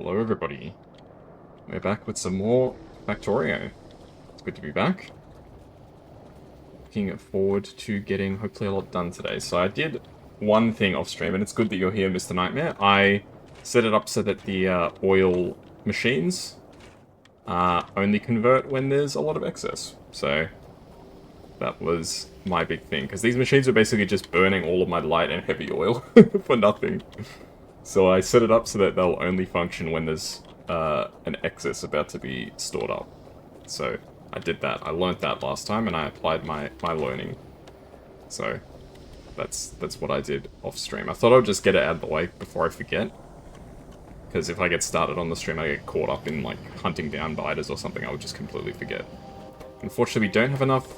Hello everybody. We're back with some more Factorio. It's good to be back. Looking forward to getting hopefully a lot done today. So I did one thing off stream, and it's good that you're here, Mr. Nightmare. I set it up so that the oil machines only convert when there's a lot of excess. So that was my big thing, because these machines are basically just burning all of my light and heavy oil for nothing. So I set it up so that they'll only function when there's an excess about to be stored up. So I did that. I learnt that last time, and I applied my learning. So that's what I did off stream. I thought I'd just get it out of the way before I forget. Because if I get started on the stream, I get caught up in like hunting down biters or something, I would just completely forget. Unfortunately, we don't have enough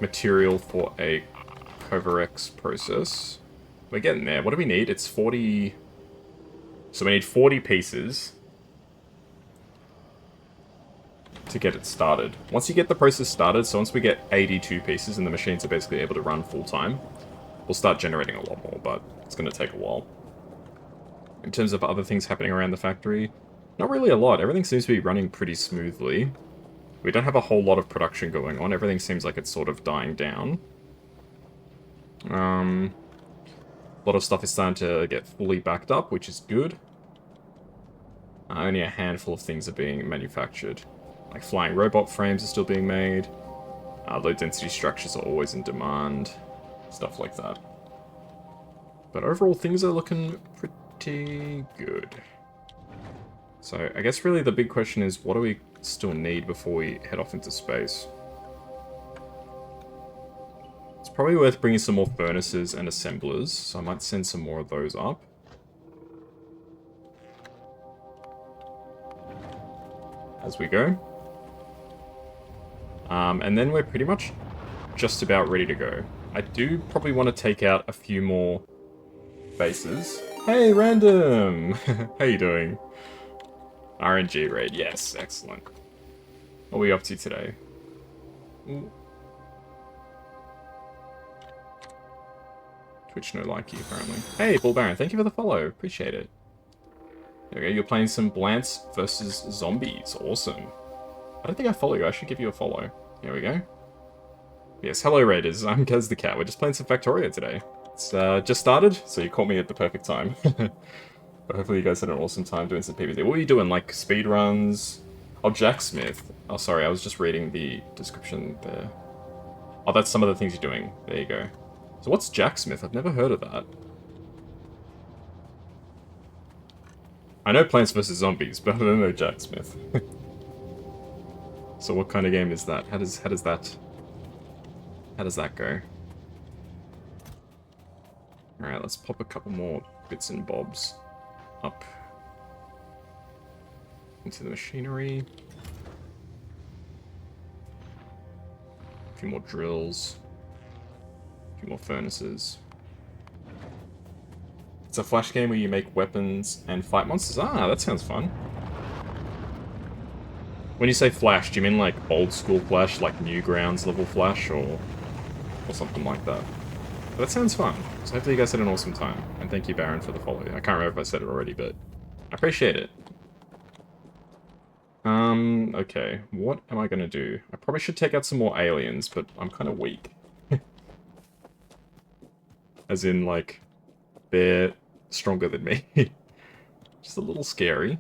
material for a Kovarex process. We're getting there. What do we need? It's 40... So we need 40 pieces to get it started. Once you get the process started, so once we get 82 pieces and the machines are basically able to run full time, we'll start generating a lot more, but it's going to take a while. In terms of other things happening around the factory, not really a lot. Everything seems to be running pretty smoothly. We don't have a whole lot of production going on. Everything seems like it's sort of dying down. A lot of stuff is starting to get fully backed up, which is good. Only a handful of things are being manufactured. Like flying robot frames are still being made. Low density structures are always in demand. Stuff like that. But overall, things are looking pretty good. So I guess really the big question is, what do we still need before we head off into space? It's probably worth bringing some more furnaces and assemblers, so I might send some more of those up. As we go. And then we're pretty much just about ready to go. I do probably want to take out a few more bases. Hey, Random! How you doing? RNG raid, yes, excellent. What are we up to today? Ooh. Twitch no like you, apparently. Hey, Bull Baron, thank you for the follow. Appreciate it. There we go, you're playing some Plants vs. Zombies. Awesome. I don't think I follow you. I should give you a follow. There we go. Yes, hello Raiders. I'm Kaz the Cat. We're just playing some Factorio today. It's just started, so you caught me at the perfect time. But hopefully you guys had an awesome time doing some PvZ. What were you doing? Like speed runs? Oh, Jack Smith. Oh, sorry, I was just reading the description there. Oh, that's some of the things you're doing. There you go. So what's Jack Smith? I've never heard of that. I know Plants vs. Zombies, but I don't know Jack Smith. So what kind of game is that? How does that go? Alright, let's pop a couple more bits and bobs up into the machinery. A few more drills. A few more furnaces. It's a Flash game where you make weapons and fight monsters. Ah, that sounds fun. When you say Flash, do you mean like old school Flash, like Newgrounds level Flash, or something like that? But that sounds fun. So hopefully you guys had an awesome time. And thank you, Baron, for the follow. I can't remember if I said it already, but I appreciate it. Okay. What am I gonna do? I probably should take out some more aliens, but I'm kind of weak. As in, like, they're stronger than me. Just a little scary.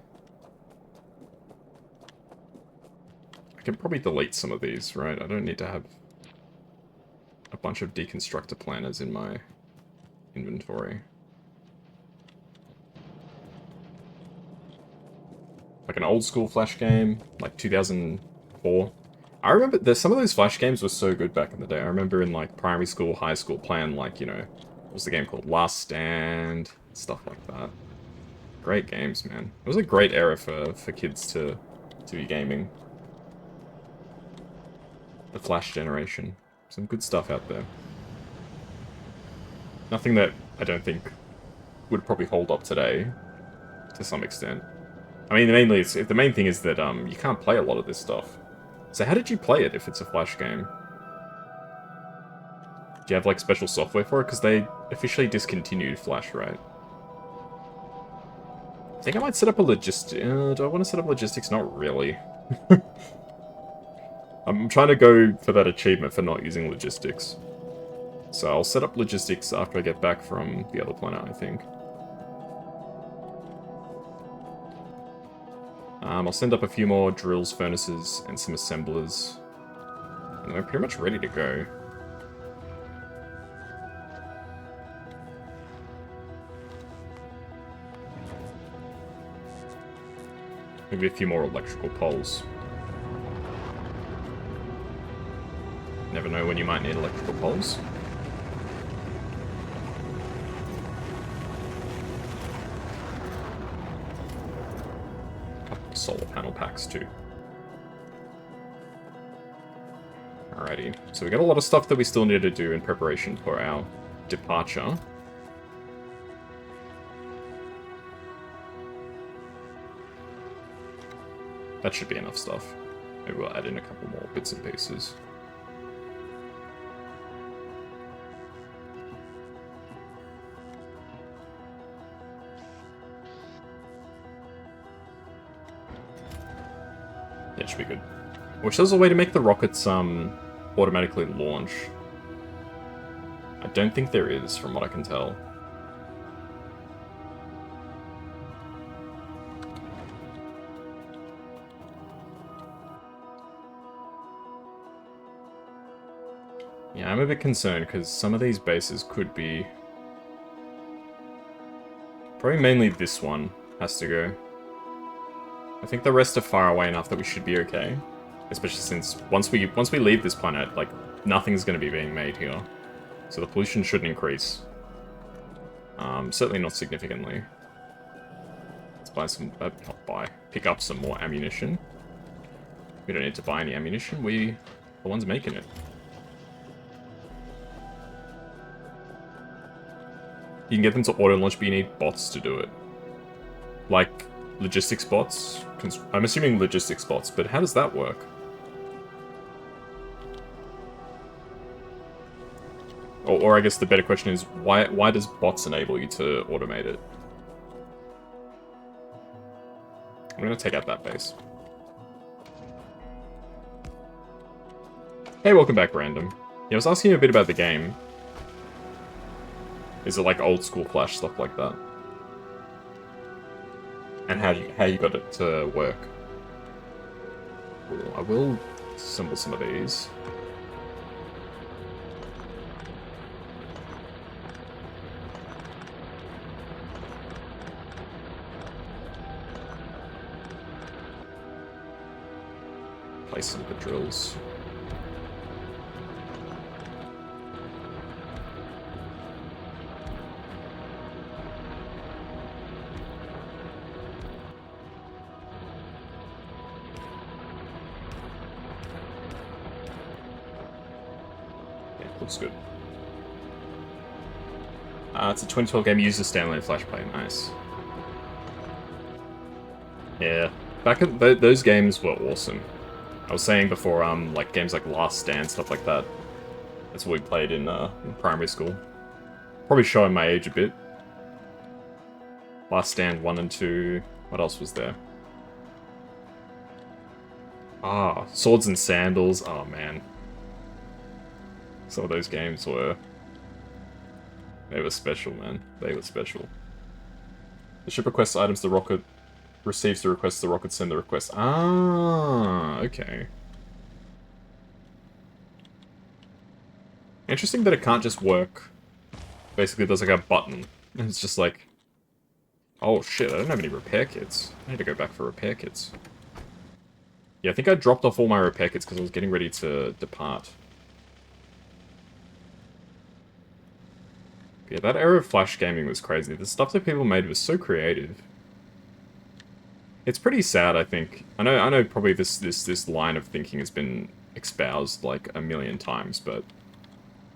I can probably delete some of these, right? I don't need to have a bunch of deconstructor planners in my inventory. Like an old school Flash game, like 2004. I remember some of those Flash games were so good back in the day. I remember in like primary school, high school, playing like, you know, what was the game called? Last Stand, stuff like that. Great games, man. It was a great era for kids to be gaming. The Flash generation. Some good stuff out there. Nothing that I don't think would probably hold up today, to some extent. I mean, the main thing is that you can't play a lot of this stuff. So how did you play it if it's a Flash game? Do you have like special software for it? Because they officially discontinued Flash, right? I think I might set up a logistic... do I want to set up logistics? Not really. I'm trying to go for that achievement for not using logistics. So I'll set up logistics after I get back from the other planet, I think. I'll send up a few more drills, furnaces, and some assemblers. And we're pretty much ready to go. Maybe a few more electrical poles. Never know when you might need electrical poles. Solar panel packs too. Alrighty, so we got a lot of stuff that we still need to do in preparation for our departure. That should be enough stuff. Maybe we'll add in a couple more bits and pieces. Yeah, it should be good. I wish there was a way to make the rockets automatically launch. I don't think there is, from what I can tell. Yeah, I'm a bit concerned because some of these bases could be... Probably mainly this one has to go. I think the rest are far away enough that we should be okay. Especially since once we leave this planet, like, nothing's going to be being made here. So the pollution shouldn't increase. Certainly not significantly. Let's buy some... not buy. Pick up some more ammunition. We don't need to buy any ammunition. We are the ones making it. You can get them to auto-launch, but you need bots to do it. Like, logistics bots? I'm assuming logistics bots, but how does that work? Or I guess the better question is, why does bots enable you to automate it? I'm gonna take out that base. Hey, welcome back, Random. Yeah, I was asking you a bit about the game. Is it like old school Flash stuff like that? And how you got it to work? Ooh, I will assemble some of these. Place some of the drills. Looks good. It's a 2012 game, uses Stanley Flash Play. Nice. Yeah, back at those games were awesome. I was saying before, like games like Last Stand, stuff like that. That's what we played in primary school. Probably showing my age a bit. Last Stand 1 and 2. What else was there? Ah, Swords and Sandals. Oh man. Some of those games were... They were special, man. They were special. The ship requests items, the rocket receives the request, the rocket send the request. Ah, okay. Interesting that it can't just work. Basically, there's like a button. And it's just like... Oh shit, I don't have any repair kits. I need to go back for repair kits. Yeah, I think I dropped off all my repair kits because I was getting ready to depart. Yeah, that era of Flash gaming was crazy. The stuff that people made was so creative. It's pretty sad, I think. I know probably this line of thinking has been espoused like a million times, but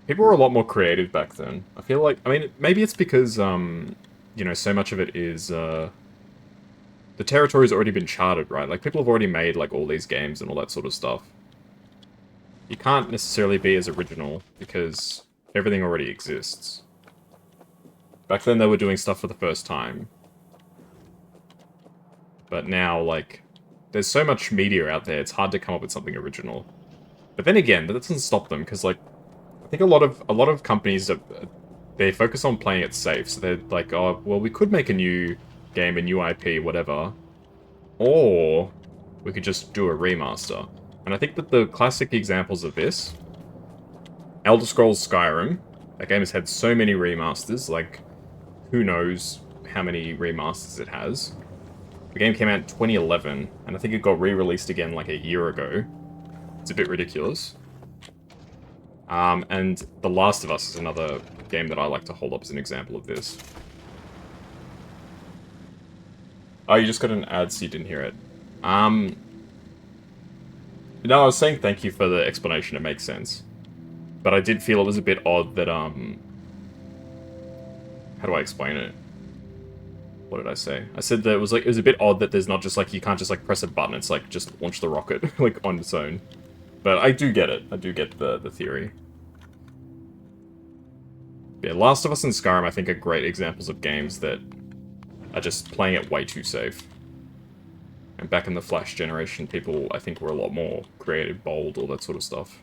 people were a lot more creative back then. I feel like, I mean, maybe it's because you know, so much of it is the territory's already been charted, right? Like people have already made like all these games and all that sort of stuff. You can't necessarily be as original because everything already exists. Back then they were doing stuff for the first time. But now, like, there's so much media out there, it's hard to come up with something original. But then again, that doesn't stop them, because, like, I think a lot of companies, they focus on playing it safe. So they're like, oh, well, we could make a new game, a new IP, whatever. Or we could just do a remaster. And I think that the classic examples of this, Elder Scrolls Skyrim, that game has had so many remasters, like, who knows how many remasters it has. The game came out in 2011, and I think it got re-released again like a year ago. It's a bit ridiculous. And The Last of Us is another game that I like to hold up as an example of this. Oh, you just got an ad, so you didn't hear it. No, I was saying thank you for the explanation, it makes sense. But I did feel it was a bit odd that, how do I explain it? What did I say? I said that it was a bit odd that there's not just like, you can't just like press a button, it's like just launch the rocket, like on its own. But I do get it. I do get the theory. Yeah, Last of Us and Skyrim I think are great examples of games that are just playing it way too safe. And back in the Flash generation, people, I think, were a lot more creative, bold, all that sort of stuff.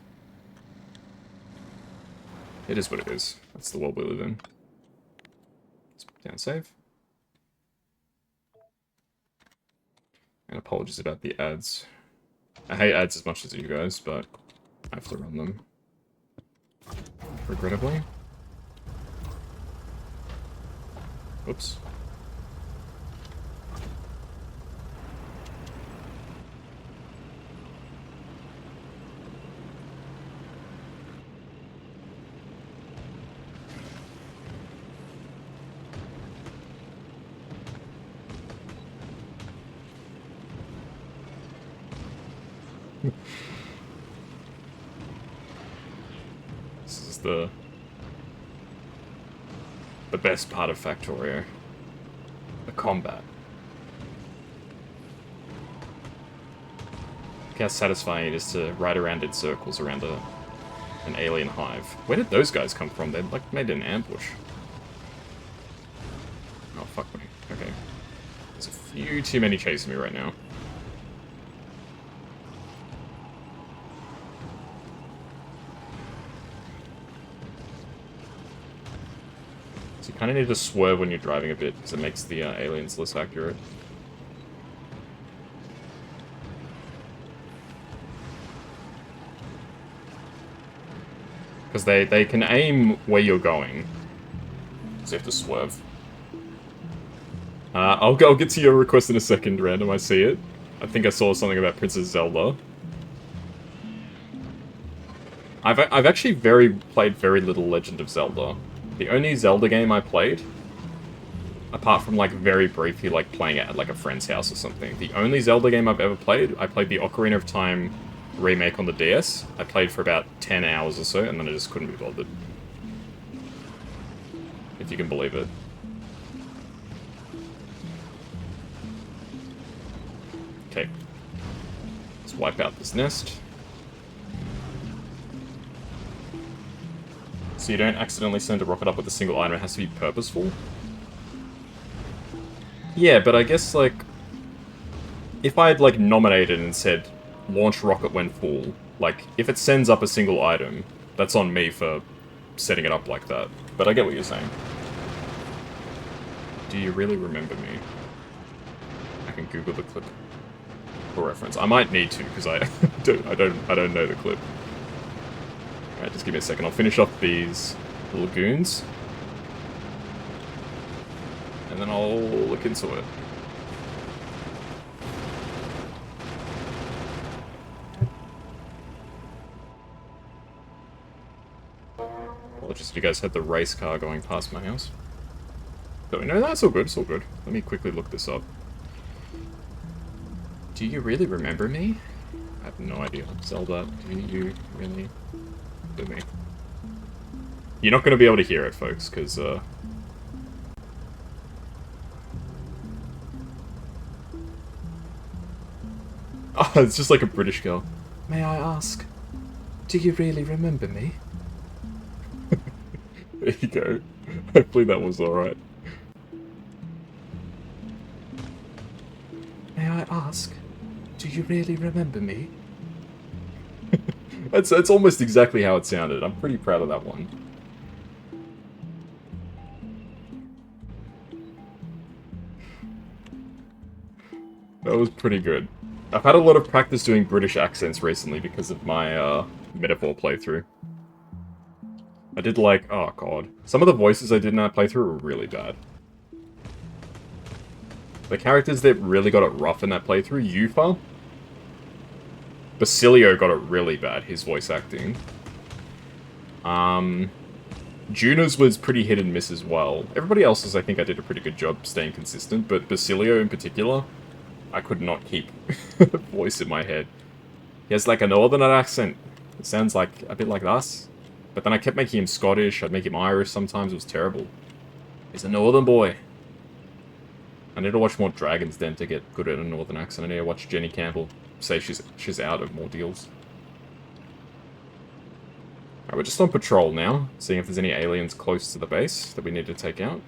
It is what it is. That's the world we live in. Let's put down save. And apologies about the ads. I hate ads as much as you guys, but I have to run them. Regrettably. Oops. This is the best part of Factorio. The combat. Look how satisfying it is to ride around in circles around an alien hive. Where did those guys come from? They like made an ambush. Oh fuck me. Okay. There's a few too many chasing me right now. So you kind of need to swerve when you're driving a bit, because it makes the aliens less accurate. Because they can aim where you're going. So you have to swerve. I'll get to your request in a second, Random, I see it. I think I saw something about Princess Zelda. I've actually played very little Legend of Zelda. The only Zelda game I played, apart from like very briefly like playing it at like a friend's house or something, the only Zelda game I've ever played, I played the Ocarina of Time remake on the DS. I played for about 10 hours or so, and then I just couldn't be bothered. If you can believe it. Okay. Let's wipe out this nest. So you don't accidentally send a rocket up with a single item, it has to be purposeful? Yeah, but I guess, like, if I had, like, nominated and said, launch rocket when full, like, if it sends up a single item, that's on me for setting it up like that. But I get what you're saying. Do you really remember me? I can Google the clip for reference. I might need to, because I don't know the clip. Alright, just give me a second. I'll finish off these lagoons. And then I'll look into it. Apologies if you guys had the race car going past my house. But no, that's all good, it's all good. Let me quickly look this up. Do you really remember me? I have no idea. Zelda, do you really remember me? You're not going to be able to hear it, folks, because, Oh, it's just like a British girl. May I ask, do you really remember me? There you go. Hopefully that was alright. May ask, do you really remember me? It's almost exactly how it sounded. I'm pretty proud of that one. That was pretty good. I've had a lot of practice doing British accents recently because of my Metaphor playthrough. I did like, oh god. Some of the voices I did in that playthrough were really bad. The characters that really got it rough in that playthrough, Yufa. Basilio got it really bad, his voice acting. Juna's was pretty hit and miss as well. Everybody else's, I think I did a pretty good job staying consistent, but Basilio in particular, I could not keep voice in my head. He has like a northern accent. It sounds like a bit like us. But then I kept making him Scottish, I'd make him Irish sometimes, it was terrible. He's a northern boy. I need to watch more Dragon's Den to get good at a northern accent. I need to watch Jenny Campbell say she's out of more deals. Alright, we're just on patrol now, seeing if there's any aliens close to the base that we need to take out.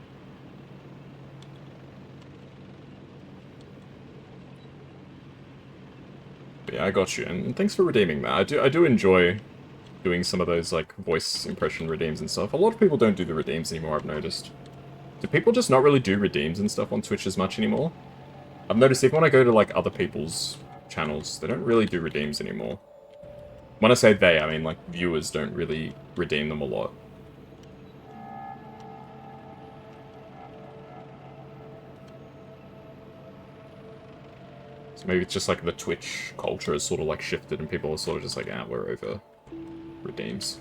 But yeah, I got you, and thanks for redeeming that. I do enjoy doing some of those, like, voice impression redeems and stuff. A lot of people don't do the redeems anymore, I've noticed. Do people just not really do redeems and stuff on Twitch as much anymore? I've noticed even when I go to, like, other people's channels, they don't really do redeems anymore. When I say they, I mean, like, viewers don't really redeem them a lot. So maybe it's just, like, the Twitch culture has sort of, like, shifted and people are sort of just like, ah, we're over redeems.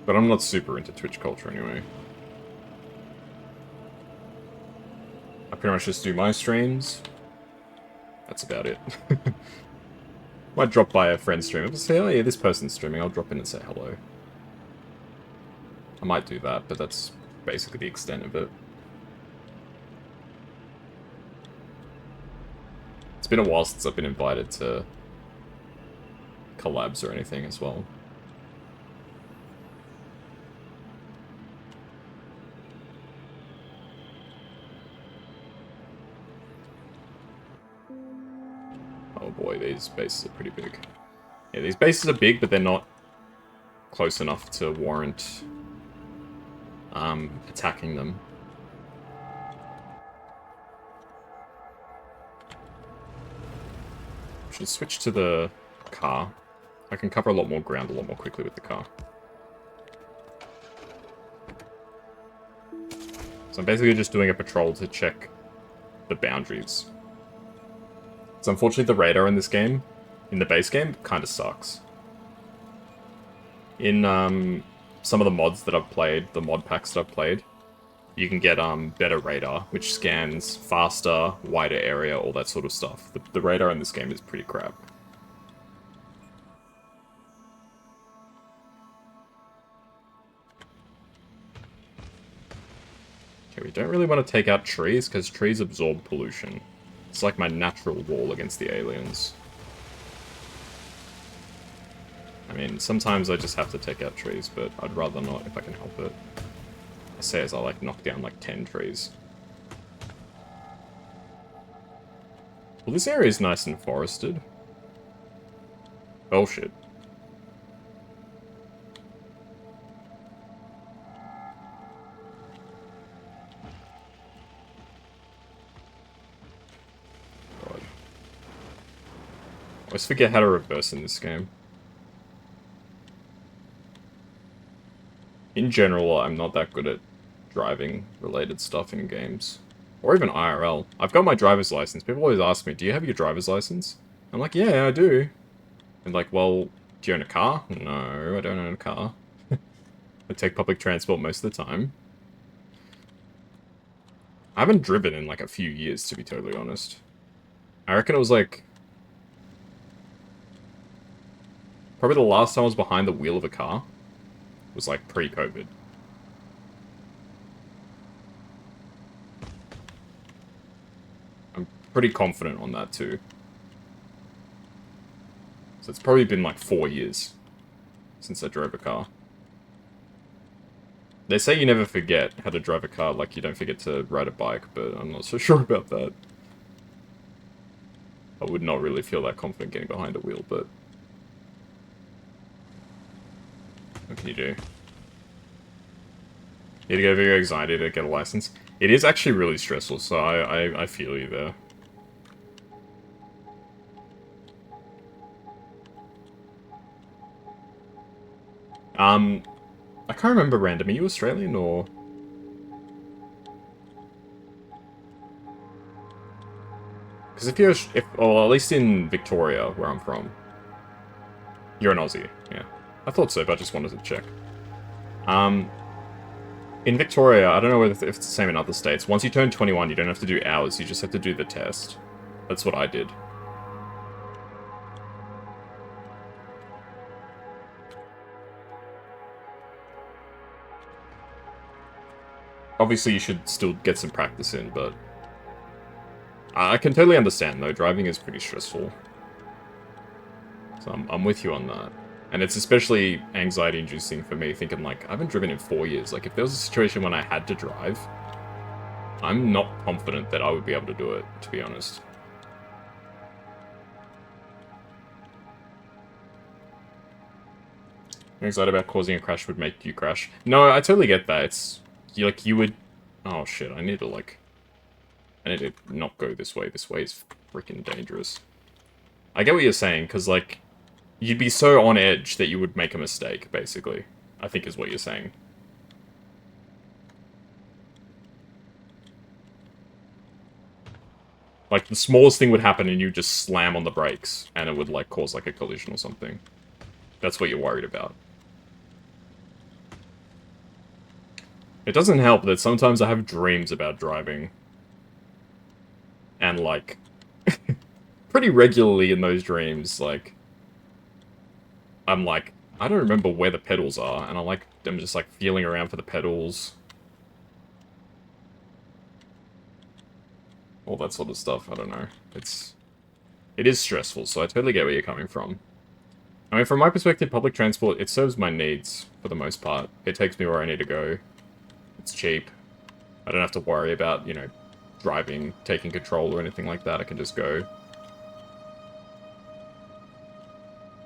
But I'm not super into Twitch culture anyway. I pretty much just do my streams. That's about it. Might drop by a friend's stream and say, oh yeah, this person's streaming, I'll drop in and say hello. I might do that, but that's basically the extent of it. It's been a while since I've been invited to collabs or anything as well. Oh boy, these bases are pretty big. Yeah, these bases are big, but they're not close enough to warrant attacking them. Should switch to the car. I can cover a lot more ground a lot more quickly with the car. So I'm basically just doing a patrol to check the boundaries. So unfortunately the radar in this game, in the base game, kind of sucks. In some of the mods that I've played, the mod packs that I've played, you can get better radar, which scans faster, wider area, all that sort of stuff. The radar in this game is pretty crap. Okay, we don't really want to take out trees, because trees absorb pollution. It's like my natural wall against the aliens. I mean, sometimes I just have to take out trees, but I'd rather not if I can help it. I say as I, like, knock down, like, 10 trees. Well, this area is nice and forested. Bullshit. God. I always forget how to reverse in this game. In general, I'm not that good at driving-related stuff in games. Or even IRL. I've got my driver's license. People always ask me, do you have your driver's license? I'm like, yeah, I do. And like, well, do you own a car? No, I don't own a car. I take public transport most of the time. I haven't driven in like a few years, to be totally honest. I reckon it was like... probably the last time I was behind the wheel of a car was like pre-COVID. I'm pretty confident on that too. So it's probably been like 4 years since I drove a car. They say you never forget how to drive a car, like you don't forget to ride a bike, but I'm not so sure about that. I would not really feel that confident getting behind a wheel, but... What can you do? You need to get very anxiety to get a license. It is actually really stressful, so I feel you there. I can't remember, Random. Are you Australian, or...? Because if you're... Or at least in Victoria, where I'm from. You're an Aussie, yeah. I thought so, but I just wanted to check. In Victoria, I don't know if it's the same in other states. Once you turn 21, you don't have to do hours, you just have to do the test. That's what I did. Obviously, you should still get some practice in, but... I can totally understand, though. Driving is pretty stressful. So I'm with you on that. And it's especially anxiety-inducing for me, thinking, like, I haven't driven in 4 years. Like, if there was a situation when I had to drive, I'm not confident that I would be able to do it, to be honest. You're excited about causing a crash would make you crash. No, I totally get that. It's, like, you would... Oh, shit, I need to, like... I need to not go this way. This way is freaking dangerous. I get what you're saying, because, like, you'd be so on edge that you would make a mistake, basically. I think is what you're saying. Like, the smallest thing would happen and you just slam on the brakes, and it would, like, cause, like, a collision or something. That's what you're worried about. It doesn't help that sometimes I have dreams about driving. And, like, pretty regularly in those dreams, like, I'm like, I don't remember where the pedals are, and I'm just, like, feeling around for the pedals. All that sort of stuff, I don't know. It is stressful, so I totally get where you're coming from. I mean, from my perspective, public transport, it serves my needs, for the most part. It takes me where I need to go. It's cheap. I don't have to worry about, you know, driving, taking control or anything like that. I can just go.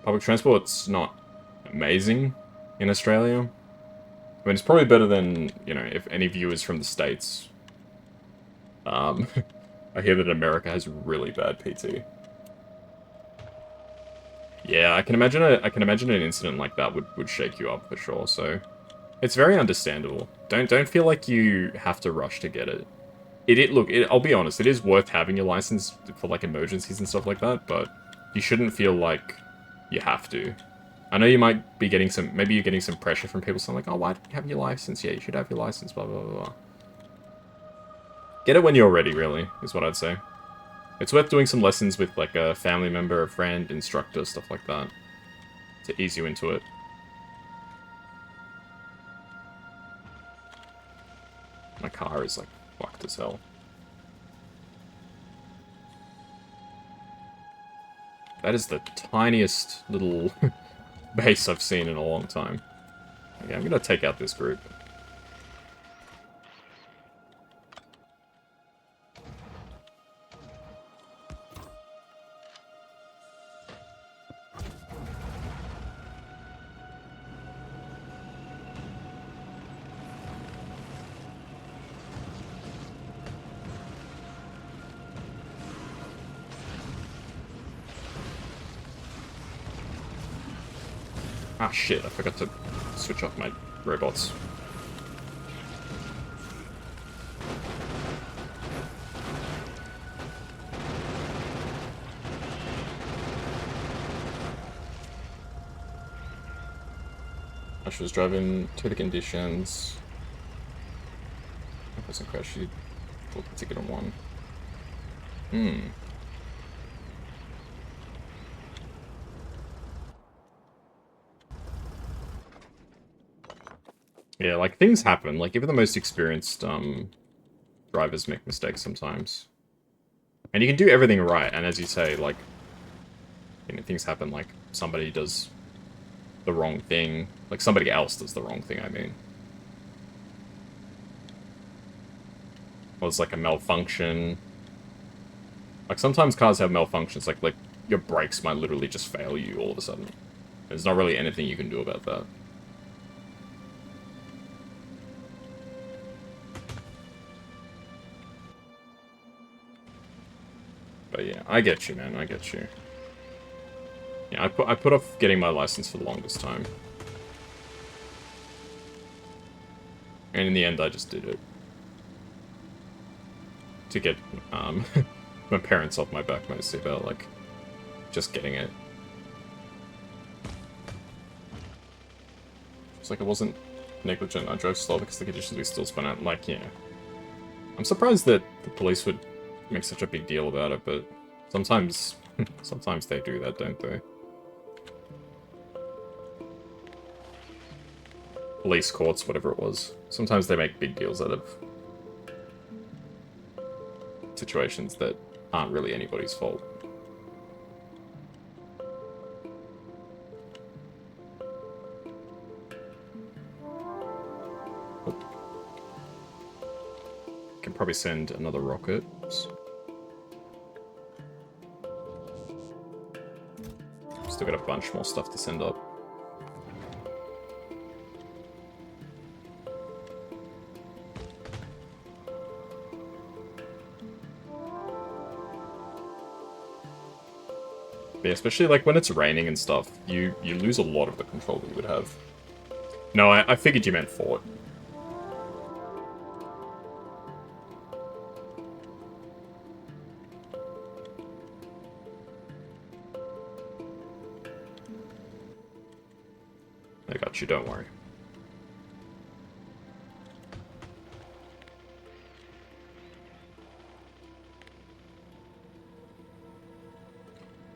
Public transport's not amazing in Australia. I mean, it's probably better than, you know, if any viewers from the States. I hear that America has really bad PT. Yeah, I can imagine an incident like that would shake you up for sure, so it's very understandable. Don't feel like you have to rush to get it. I'll be honest, it is worth having your license for like emergencies and stuff like that, but you shouldn't feel like you have to. I know you might be getting maybe you're getting some pressure from people saying like, oh, why don't you have your license? Yeah, you should have your license, blah, blah, blah, blah. Get it when you're ready, really, is what I'd say. It's worth doing some lessons with, like, a family member, a friend, instructor, stuff like that. To ease you into it. My car is, like, fucked as hell. That is the tiniest little base I've seen in a long time. Okay, I'm gonna take out this group. Ah, shit, I forgot to switch off my robots. I was driving to the conditions. I wasn't crash, she bought the ticket on one. Yeah, like, things happen. Like, even the most experienced, drivers make mistakes sometimes. And you can do everything right, and as you say, like, you know, things happen, like, somebody does the wrong thing. Like, somebody else does the wrong thing, I mean. was like a malfunction. Like sometimes cars have malfunctions, like your brakes might literally just fail you all of a sudden. There's not really anything you can do about that. But yeah, I get you, man. I get you. Yeah, I put off getting my license for the longest time. And in the end, I just did it. To get, my parents off my back mostly about, like, just getting it. It's like, it wasn't negligent. I drove slow because the conditions we still spun out. Like, yeah. I'm surprised that the police would make such a big deal about it, but sometimes, sometimes they do that, don't they? Police courts, whatever it was. Sometimes they make big deals out of situations that aren't really anybody's fault. Can probably send another rocket. Still got a bunch more stuff to send up. Yeah, especially like when it's raining and stuff, you lose a lot of the control that you would have. No, I figured you meant fort. I got you, don't worry.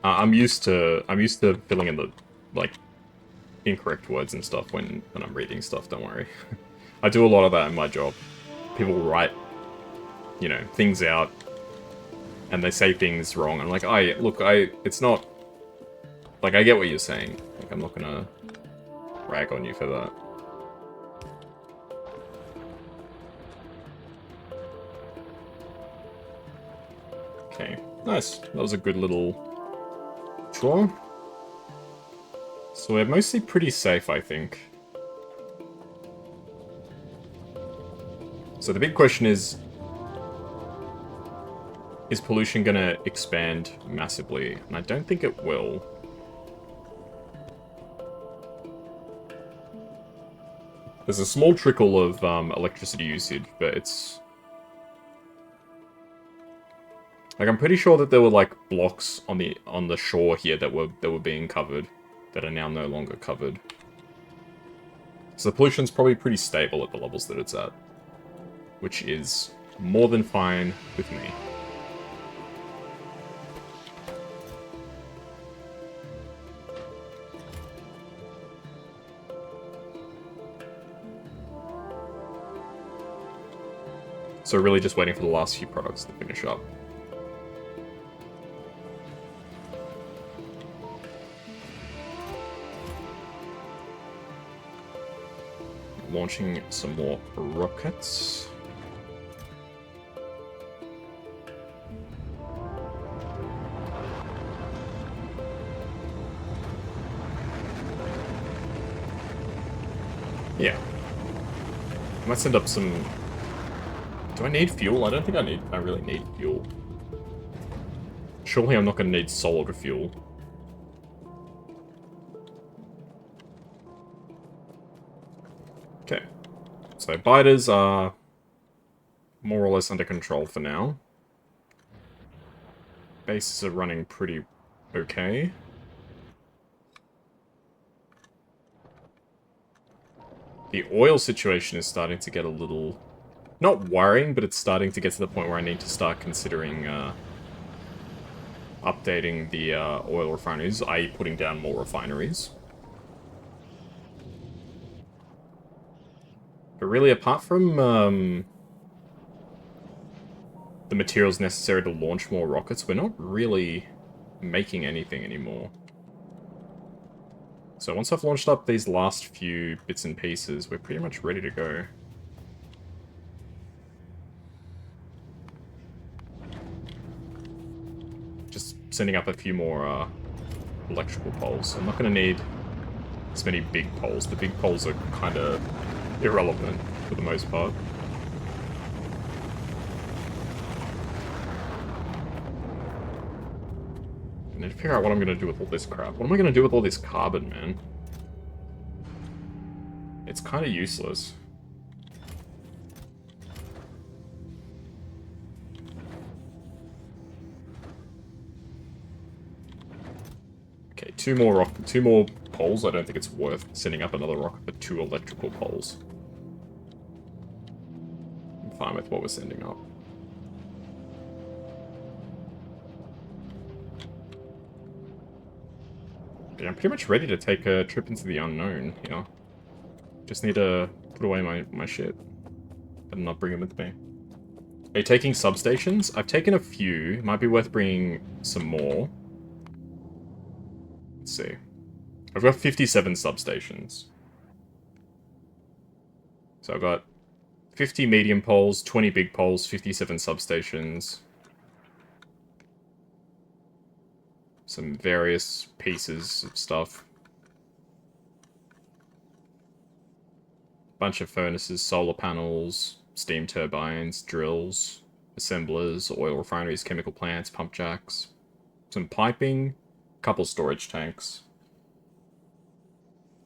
I'm used to filling in the, like, incorrect words and stuff when I'm reading stuff, don't worry. I do a lot of that in my job. People write, you know, things out, and they say things wrong. I'm like, it's not, like, I get what you're saying. Like, I'm not gonna rag on you for that. Okay, nice. That was a good little tour. So we're mostly pretty safe, I think. So the big question is pollution gonna expand massively? And I don't think it will. There's a small trickle of electricity usage, but it's... Like, I'm pretty sure that there were, like, blocks on the shore here that were being covered, that are now no longer covered. So the pollution's probably pretty stable at the levels that it's at, which is more than fine with me. So really just waiting for the last few products to finish up. Launching some more rockets. Yeah. I might send up some... Do I need fuel? I don't think I really need fuel. Surely I'm not going to need solar to fuel. Okay. So biters are more or less under control for now. Bases are running pretty okay. The oil situation is starting to get a little... Not worrying, but it's starting to get to the point where I need to start considering updating the oil refineries, i.e. putting down more refineries. But really, apart from the materials necessary to launch more rockets, we're not really making anything anymore. So once I've launched up these last few bits and pieces, we're pretty much ready to go. sending up a few more electrical poles. I'm not going to need as many big poles. The big poles are kind of irrelevant for the most part. I need to figure out what I'm going to do with all this crap. What am I going to do with all this carbon, man? It's kind of useless. Okay, two more poles. I don't think it's worth sending up another rocket for 2 electrical poles. I'm fine with what we're sending up. Yeah, I'm pretty much ready to take a trip into the unknown here. Just need to put away my shit and not bring them with me. Are you taking substations? I've taken a few. Might be worth bringing some more. Let's see. I've got 57 substations. So I've got 50 medium poles, 20 big poles, 57 substations. Some various pieces of stuff. Bunch of furnaces, solar panels, steam turbines, drills, assemblers, oil refineries, chemical plants, pump jacks. Some piping, couple storage tanks.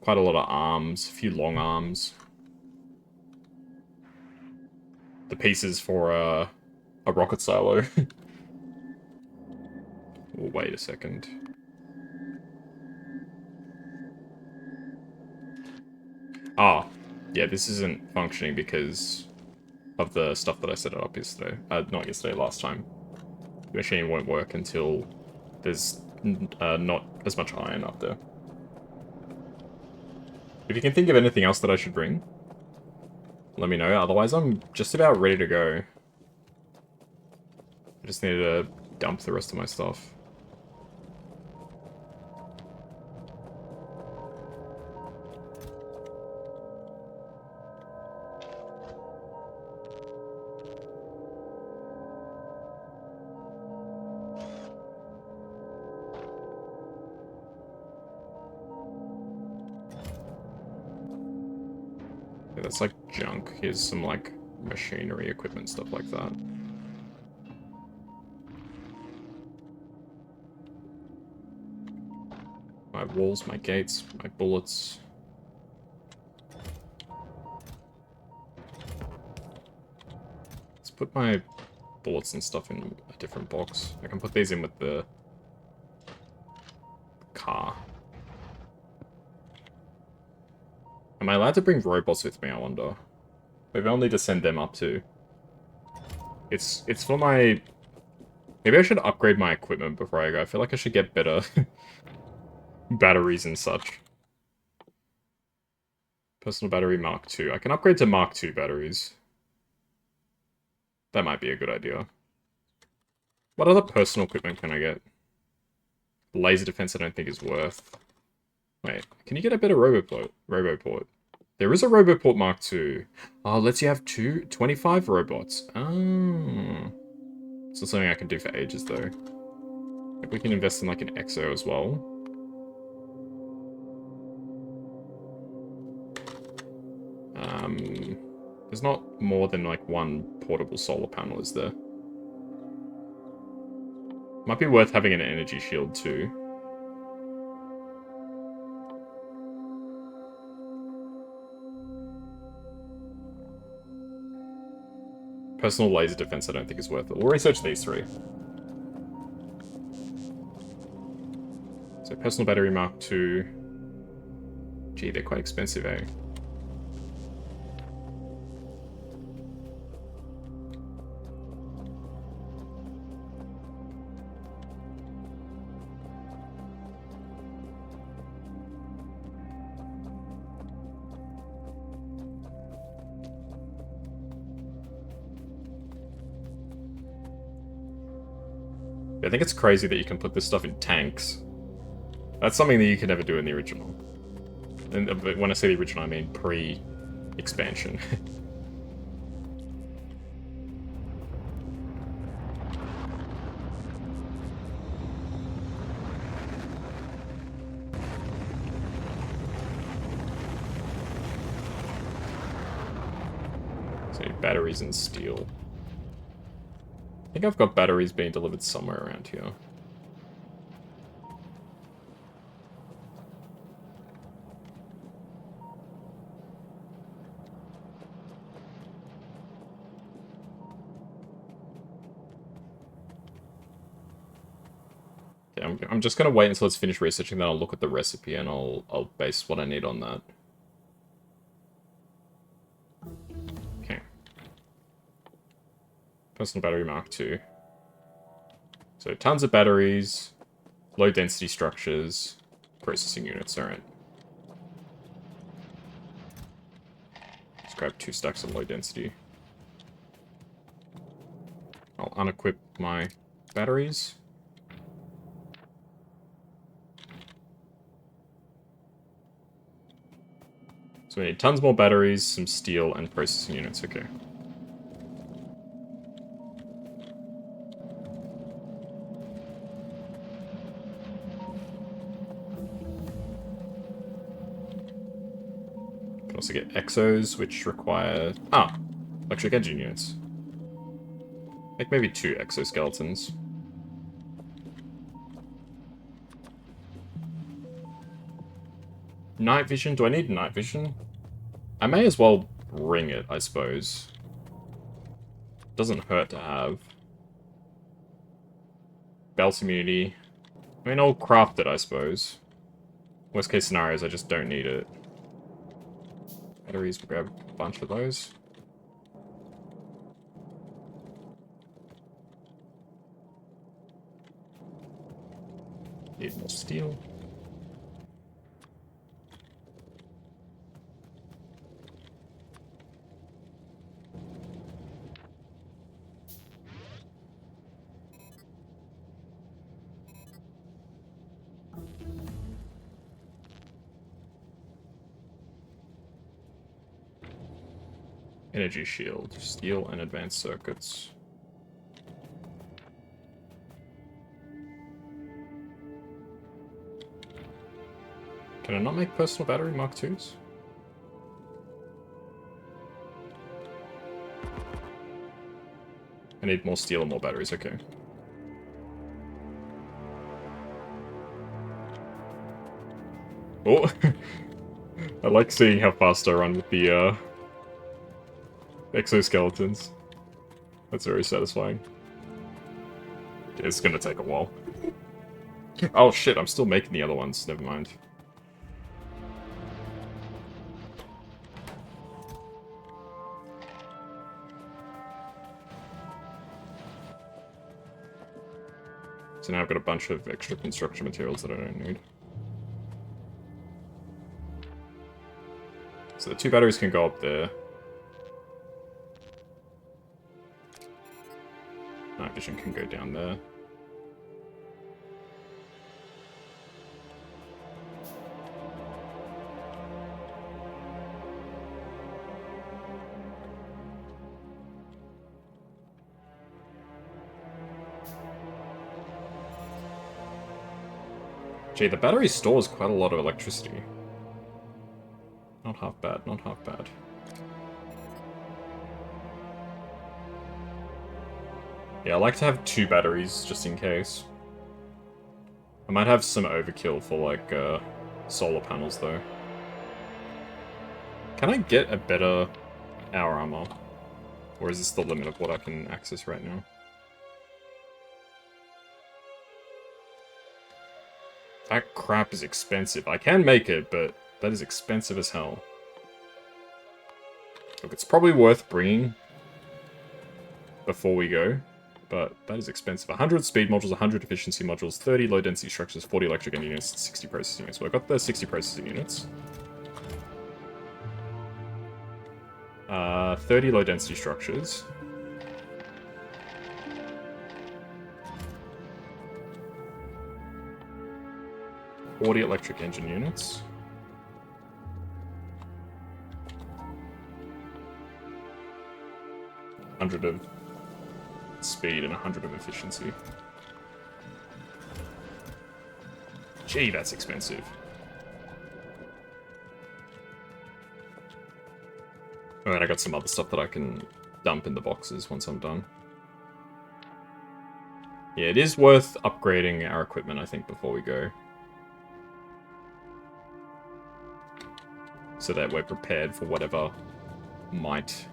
Quite a lot of arms, a few long arms. The pieces for a rocket silo. Oh, wait a second. Ah, yeah, this isn't functioning because of the stuff that I set it up yesterday. Not yesterday, last time. The machine won't work until there's not as much iron up there. If you can think of anything else that I should bring, let me know. Otherwise, I'm just about ready to go. I just need to dump the rest of my stuff. Yeah, that's like junk. Here's some like machinery, equipment, stuff like that. My walls, my gates, my bullets. Let's put my bullets and stuff in a different box. I can put these in with the car. Am I allowed to bring robots with me, I wonder? Maybe I'll need to send them up too. It's for my... Maybe I should upgrade my equipment before I go. I feel like I should get better batteries and such. Personal battery Mark II. I can upgrade to Mark II batteries. That might be a good idea. What other personal equipment can I get? Laser defense I don't think is worth. Wait, can you get a better Roboport? There is a Roboport Mark II. Oh, lets you have 25 robots. Oh. It's not something I can do for ages, though. Maybe we can invest in, like, an Exo as well. There's not more than, like, one portable solar panel, is there? Might be worth having an energy shield, too. Personal laser defense I don't think is worth it. We'll research these 3. So personal battery Mark II. Gee, they're quite expensive, eh? I think it's crazy that you can put this stuff in tanks. That's something that you could never do in the original. And when I say the original, I mean pre-expansion. So batteries and steel. I think I've got batteries being delivered somewhere around here. Okay, I'm just gonna wait until it's finished researching, then I'll look at the recipe and I'll base what I need on that. Okay. Personal battery Mark II. So tons of batteries, low density structures, processing units, alright. Let's grab 2 stacks of low density. I'll unequip my batteries. So we need tons more batteries, some steel, and processing units, okay. Can also get exos, which require... electric engine units. Like maybe 2 exoskeletons. Night vision? Do I need night vision? I may as well bring it, I suppose. Doesn't hurt to have. Belt immunity. I mean, I'll craft it, I suppose. Worst case scenarios, I just don't need it. Batteries, we'll grab a bunch of those. Need more steel. Energy shield, steel, and advanced circuits. Can I not make personal battery Mark IIs? I need more steel and more batteries, okay. Oh! I like seeing how fast I run with the, exoskeletons. That's very satisfying. It's gonna take a while. Oh shit, I'm still making the other ones, never mind. So now I've got a bunch of extra construction materials that I don't need. So the 2 batteries can go up there. Night vision can go down there. Gee, the battery stores quite a lot of electricity. Not half bad, not half bad. Yeah, I like to have 2 batteries, just in case. I might have some overkill for, like, solar panels, though. Can I get a better hour armor? Or is this the limit of what I can access right now? That crap is expensive. I can make it, but that is expensive as hell. Look, it's probably worth bringing before we go, but that is expensive. 100 speed modules, 100 efficiency modules, 30 low density structures, 40 electric engine units, 60 processing units. So I got the 60 processing units. 30 low density structures. Forty electric engine units. $100 of speed and 100 of efficiency. Gee, that's expensive. And then I got some other stuff that I can dump in the boxes once I'm done. Yeah, it is worth upgrading our equipment, I think, before we go. So that we're prepared for whatever might.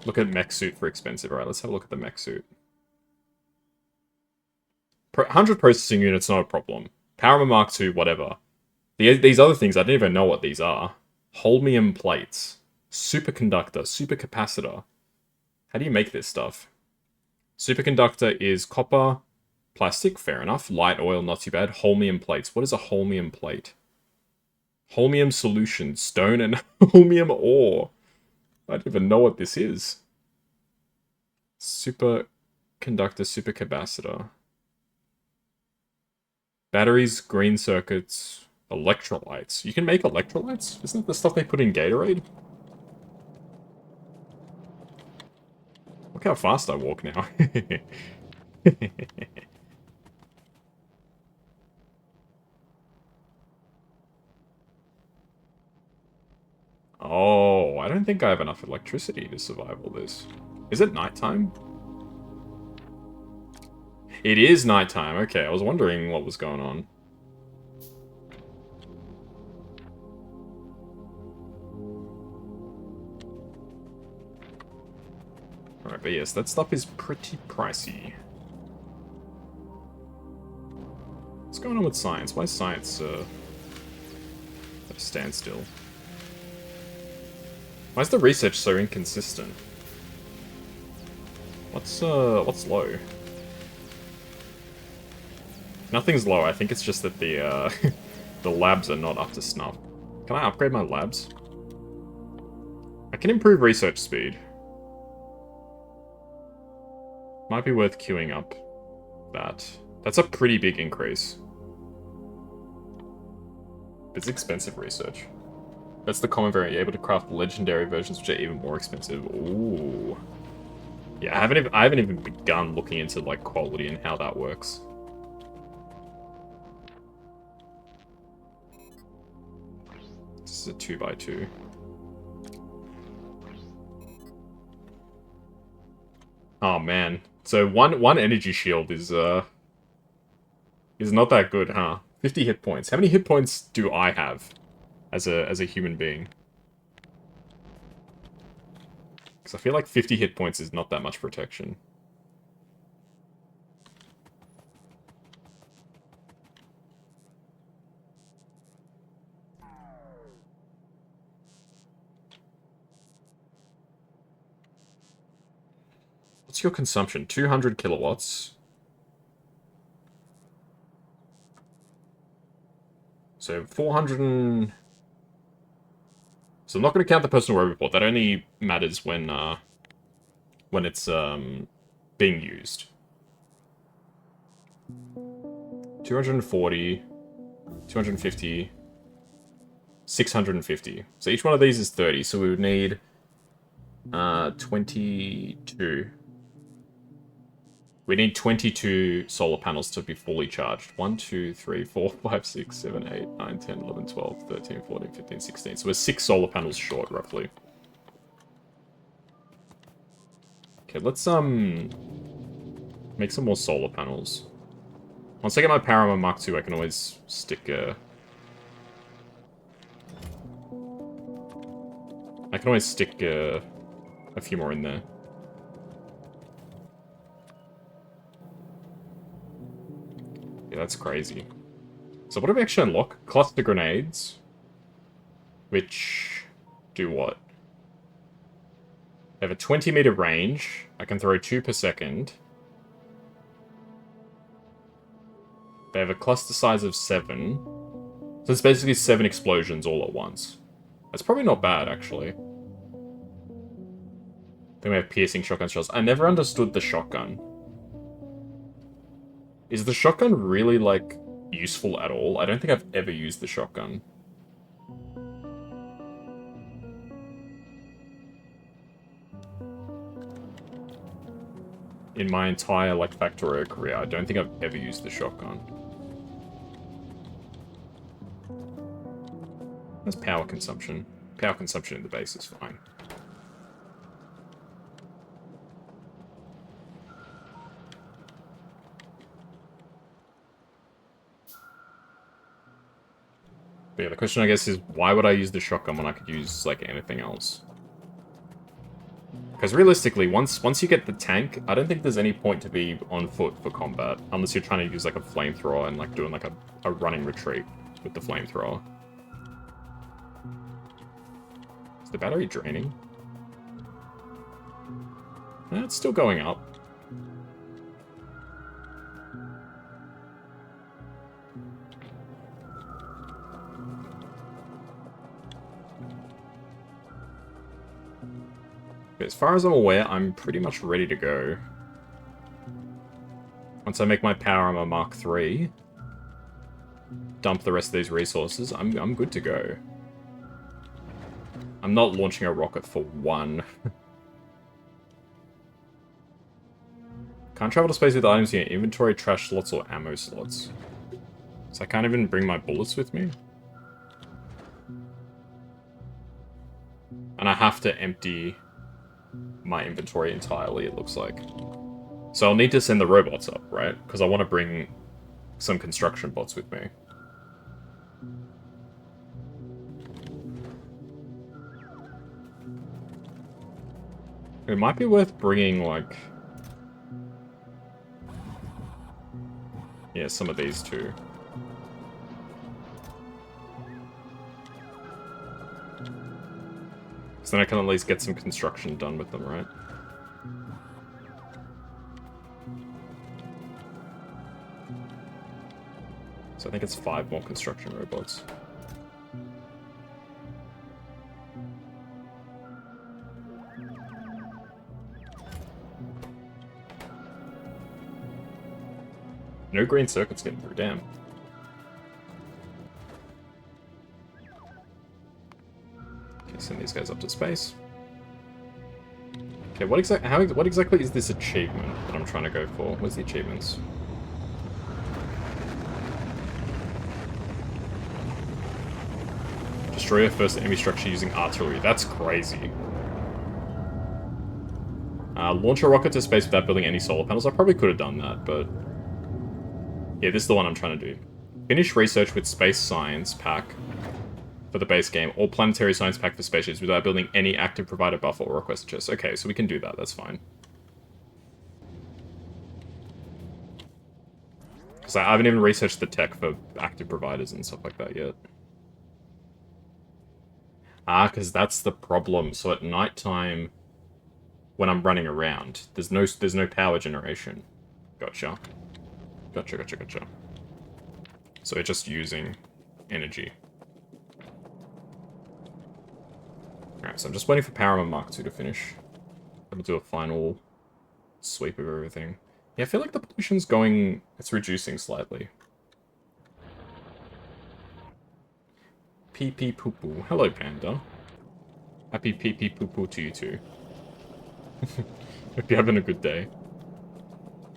Look at mech suit for expensive. Alright, let's have a look at the mech suit. 100 processing units, not a problem. Power Mark II, whatever. These other things, I don't even know what these are. Holmium plates. Superconductor. Supercapacitor. How do you make this stuff? Superconductor is copper, plastic, fair enough. Light oil, not too bad. Holmium plates. What is a holmium plate? Holmium solution. Stone and holmium ore. I don't even know what this is. Superconductor, supercapacitor. Batteries, green circuits, electrolytes. You can make electrolytes? Isn't that the stuff they put in Gatorade? Look how fast I walk now. Oh, I don't think I have enough electricity to survive all this. Is it nighttime? It is nighttime. Okay, I was wondering what was going on. Alright, but yes, that stuff is pretty pricey. What's going on with science? Why is science at a standstill? Why is the research so inconsistent? What's low? Nothing's low. I think it's just that the the labs are not up to snuff. Can I upgrade my labs? I can improve research speed. Might be worth queuing up that. That's a pretty big increase. It's expensive research. That's the common variant. You're able to craft legendary versions which are even more expensive. Ooh. Yeah, I haven't even begun looking into like quality and how that works. This is a 2x2. Oh man. So one energy shield is not that good, huh? 50 hit points. How many hit points do I have as a human being? Because I feel like 50 hit points is not that much protection. What's your consumption? 200 kilowatts. So 400 and... So I'm not going to count the personal report. That only matters when it's being used. 240, 250, 650. So each one of these is 30. So we would need 22. We need 22 solar panels to be fully charged. 1, 2, 3, 4, 5, 6, 7, 8, 9, 10, 11, 12, 13, 14, 15, 16. So we're 6 solar panels short, roughly. Okay, let's make some more solar panels. Once I get my Power Mark II, I can always stick a few more in there. Yeah, that's crazy. So what do we actually unlock? Cluster grenades. Which do what? They have a 20-meter range. I can throw 2 per second. They have a cluster size of 7. So it's basically 7 explosions all at once. That's probably not bad, actually. Then we have piercing shotgun shells. I never understood the shotgun. Is the shotgun really, like, useful at all? I don't think I've ever used the shotgun. In my entire, like, Factorio career, I don't think I've ever used the shotgun. That's power consumption. power consumption in the base is fine. But yeah, the question I guess is, why would I use the shotgun when I could use, like, anything else? Because realistically, once you get the tank, I don't think there's any point to be on foot for combat, unless you're trying to use, like, a flamethrower and, like, doing, like, a running retreat with the flamethrower. Is the battery draining? It's still going up. As far as I'm aware, I'm pretty much ready to go. Once I make my power armor Mark III, dump the rest of these resources, I'm good to go. I'm not launching a rocket for one. Can't travel to space with items in your inventory, trash slots, or ammo slots. So I can't even bring my bullets with me? And I have to empty my inventory entirely, it looks like. So I'll need to send the robots up, right? Because I want to bring some construction bots with me. It might be worth bringing, like... yeah, some of these too. So then I can at least get some construction done with them, right? So I think it's 5 more construction robots. No green circuits getting through, damn. Okay, send these guys up to space. Okay, what exactly is this achievement that I'm trying to go for? Where's the achievements? Destroy your first enemy structure using artillery. That's crazy. Launch a rocket to space without building any solar panels. I probably could have done that, but... yeah, this is the one I'm trying to do. Finish research with Space Science Pack for the base game, or Planetary Science Pack for spaceships without building any active provider buffer or request chest. Okay, so we can do that, that's fine. Because I haven't even researched the tech for active providers and stuff like that yet. Because that's the problem. So at nighttime, when I'm running around, there's no power generation. Gotcha. Gotcha. So we're just using energy. Alright, so I'm just waiting for Power Armor Mark II to finish. I'll do a final sweep of everything. Yeah, I feel like the pollution's going... it's reducing slightly. Pee pee poo poo. Hello, Panda. Happy pee pee poo poo to you too. Hope you're having a good day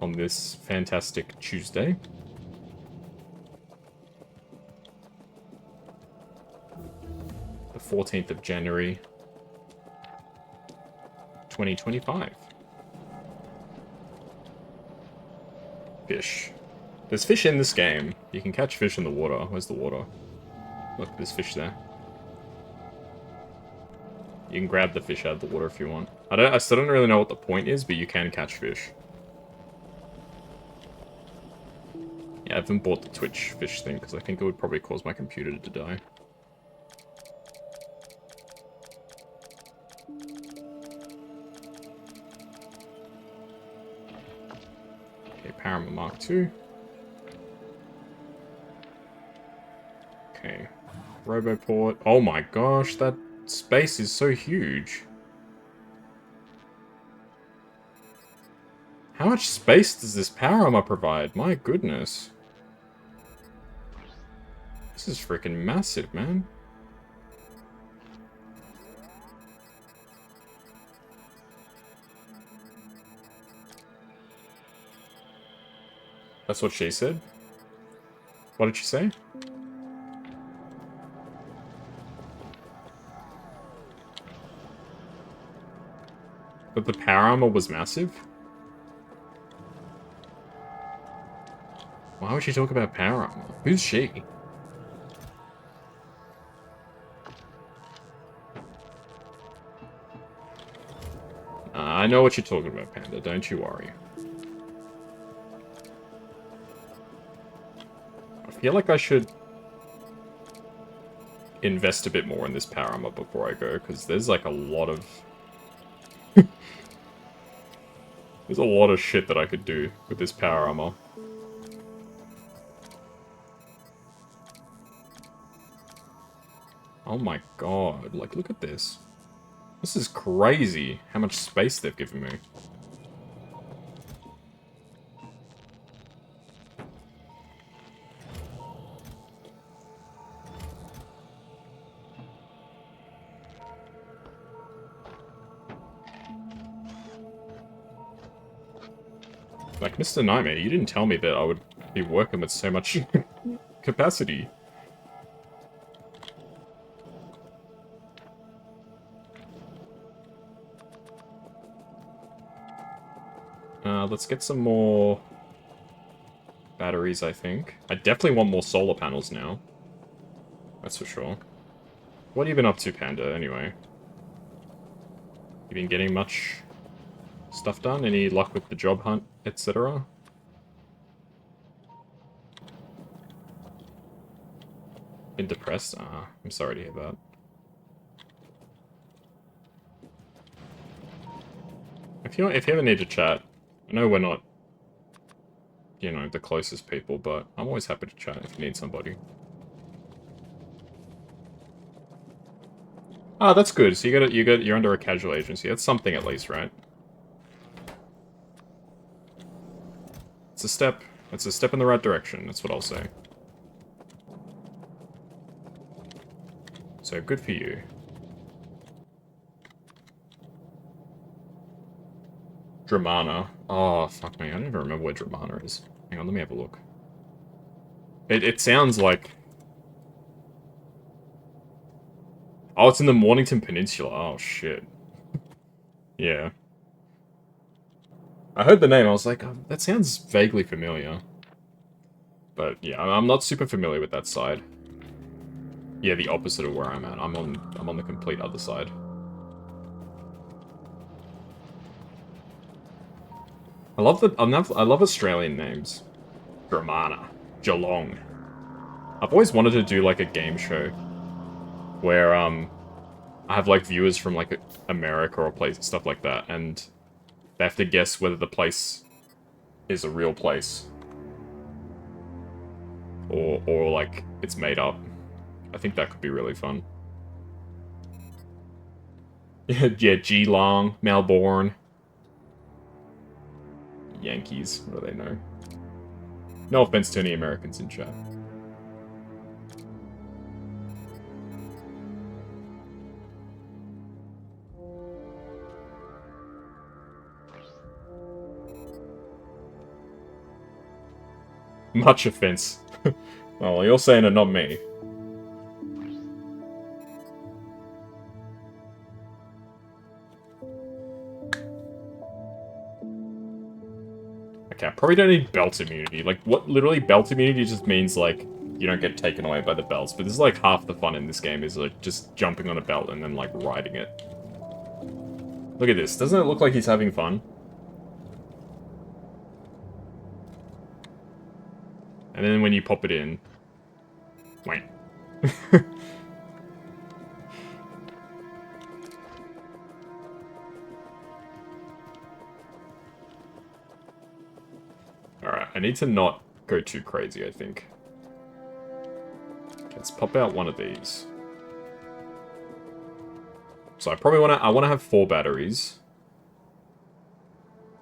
on this fantastic Tuesday. The 14th of January, 2025. Fish. There's fish in this game. You can catch fish in the water. Where's the water? Look, there's fish there. You can grab the fish out of the water if you want. I still don't really know what the point is, but you can catch fish. Yeah, I haven't bought the Twitch fish thing, because I think it would probably cause my computer to die. Okay, Power Armor Mark II. Okay. Roboport. Oh my gosh, that space is so huge. How much space does this power armor provide? My goodness. This is freaking massive, man. That's what she said? What did she say? But the power armor was massive? Why would she talk about power armor? Who's she? I know what you're talking about, Panda. Don't you worry. I feel like I should invest a bit more in this power armor before I go, because there's like a lot of... there's a lot of shit that I could do with this power armor. Oh my god, like, look at this. This is crazy, how much space they've given me. Like, Mr. Nightmare, you didn't tell me that I would be working with so much capacity. Let's get some more batteries, I think. I definitely want more solar panels now. That's for sure. What have you been up to, Panda, anyway? You been getting much stuff done? Any luck with the job hunt, etc.? Been depressed? I'm sorry to hear that. If you ever need to chat, I know we're not, you know, the closest people, but I'm always happy to chat if you need somebody. Ah, that's good. So you're under a casual agency. That's something at least, right? It's a step. It's a step in the right direction. That's what I'll say. So good for you. Dramana. Oh, fuck me. I don't even remember where Dramana is. Hang on, let me have a look. It sounds like... Oh, it's in the Mornington Peninsula. Oh, shit. Yeah. I heard the name, I was like, oh, that sounds vaguely familiar. But yeah, I'm not super familiar with that side. Yeah, the opposite of where I'm at. I'm on the complete other side. I love Australian names. Dramana. Geelong. I've always wanted to do like a game show where I have like viewers from like America or places, stuff like that, and they have to guess whether the place is a real place or like it's made up. I think that could be really fun. Yeah, Geelong, Melbourne. Yankees, what do they know? No offense to any Americans in chat. Much offense. Well, you're saying it, not me. Okay, I probably don't need belt immunity. Like, what, literally, belt immunity just means, like, you don't get taken away by the belts. But this is, like, half the fun in this game is, like, just jumping on a belt and then, like, riding it. Look at this. Doesn't it look like he's having fun? And then when you pop it in... Wait. Alright, I need to not go too crazy, I think. Let's pop out one of these. So I probably I wanna have 4 batteries.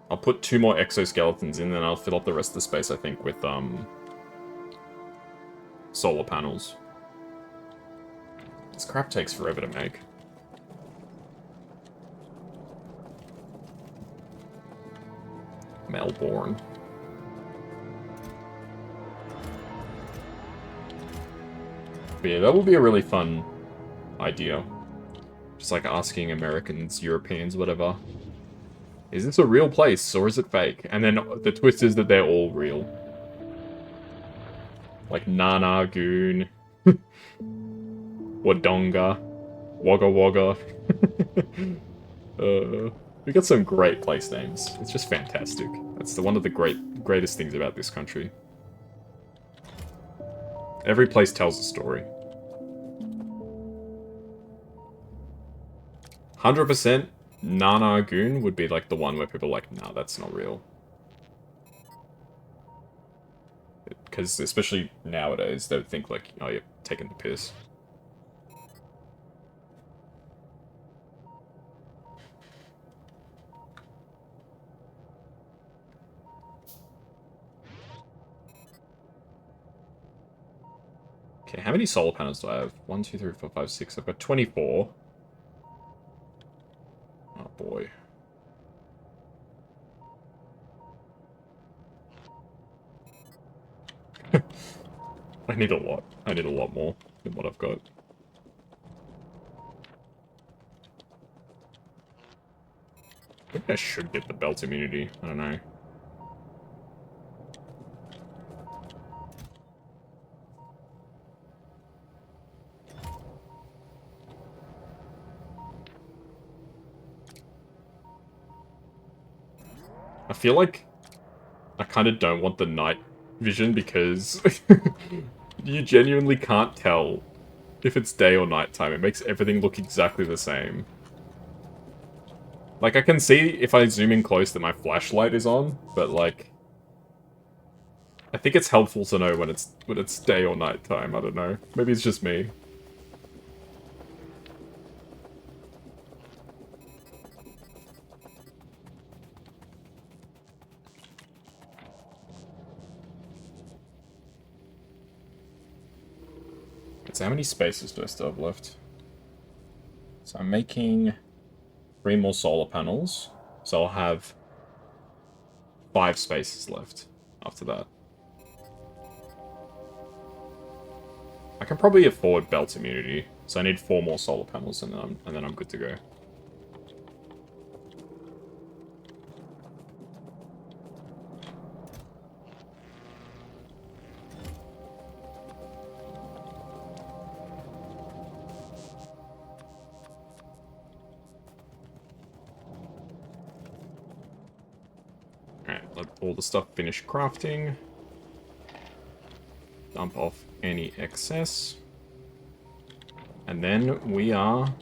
I'll put 2 more exoskeletons in, then I'll fill up the rest of the space, I think, with solar panels. This crap takes forever to make. Melbourne. But yeah, that would be a really fun idea. Just like asking Americans, Europeans, whatever, Is this a real place, or is it fake? And then the twist is that they're all real. Like Nana, Goon, Wodonga, Wagga Wagga. We got some great place names. It's just fantastic. That's one of the greatest things about this country. Every place tells a story. 100% Nana Goon would be like the one where people are like, nah, that's not real. Because especially nowadays, they would think like, oh, you're taking the piss. Okay, how many solar panels do I have? 1, 2, 3, 4, 5, 6. I've got 24. Oh boy. I need a lot. I need a lot more than what I've got. Maybe I should get the belt immunity. I don't know. I feel like I kind of don't want the night vision because you genuinely can't tell if it's day or nighttime. It makes everything look exactly the same. Like, I can see if I zoom in close that my flashlight is on, but like, I think it's helpful to know when it's day or nighttime. I don't know. Maybe it's just me. So how many spaces do I still have left? So I'm making 3 more solar panels. So I'll have 5 spaces left after that. I can probably afford belt immunity. So I need 4 more solar panels and then I'm good to go. Alright, let all the stuff finish crafting. Dump off any excess. And then we are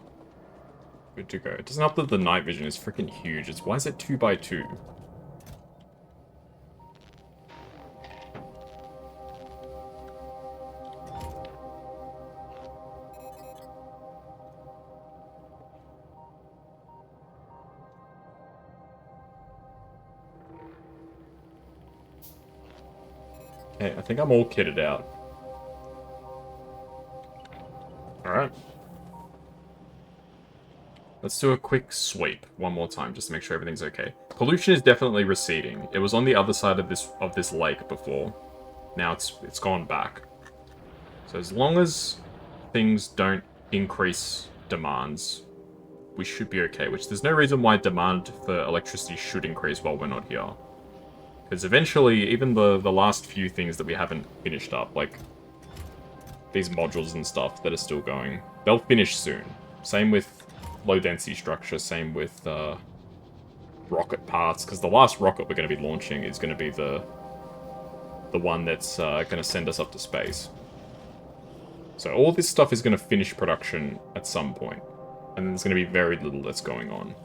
good to go. It doesn't help that the night vision is freaking huge. Why is it 2x2? Okay, I think I'm all kitted out. Alright. Let's do a quick sweep one more time, just to make sure everything's okay. Pollution is definitely receding. It was on the other side of this lake before. Now it's gone back. So as long as things don't increase demands, we should be okay. Which there's no reason why demand for electricity should increase while we're not here. Because eventually, even the last few things that we haven't finished up, like these modules and stuff that are still going, they'll finish soon. Same with low density structure, same with rocket parts, because the last rocket we're going to be launching is going to be the one that's going to send us up to space. So all this stuff is going to finish production at some point, and there's going to be very little that's going on.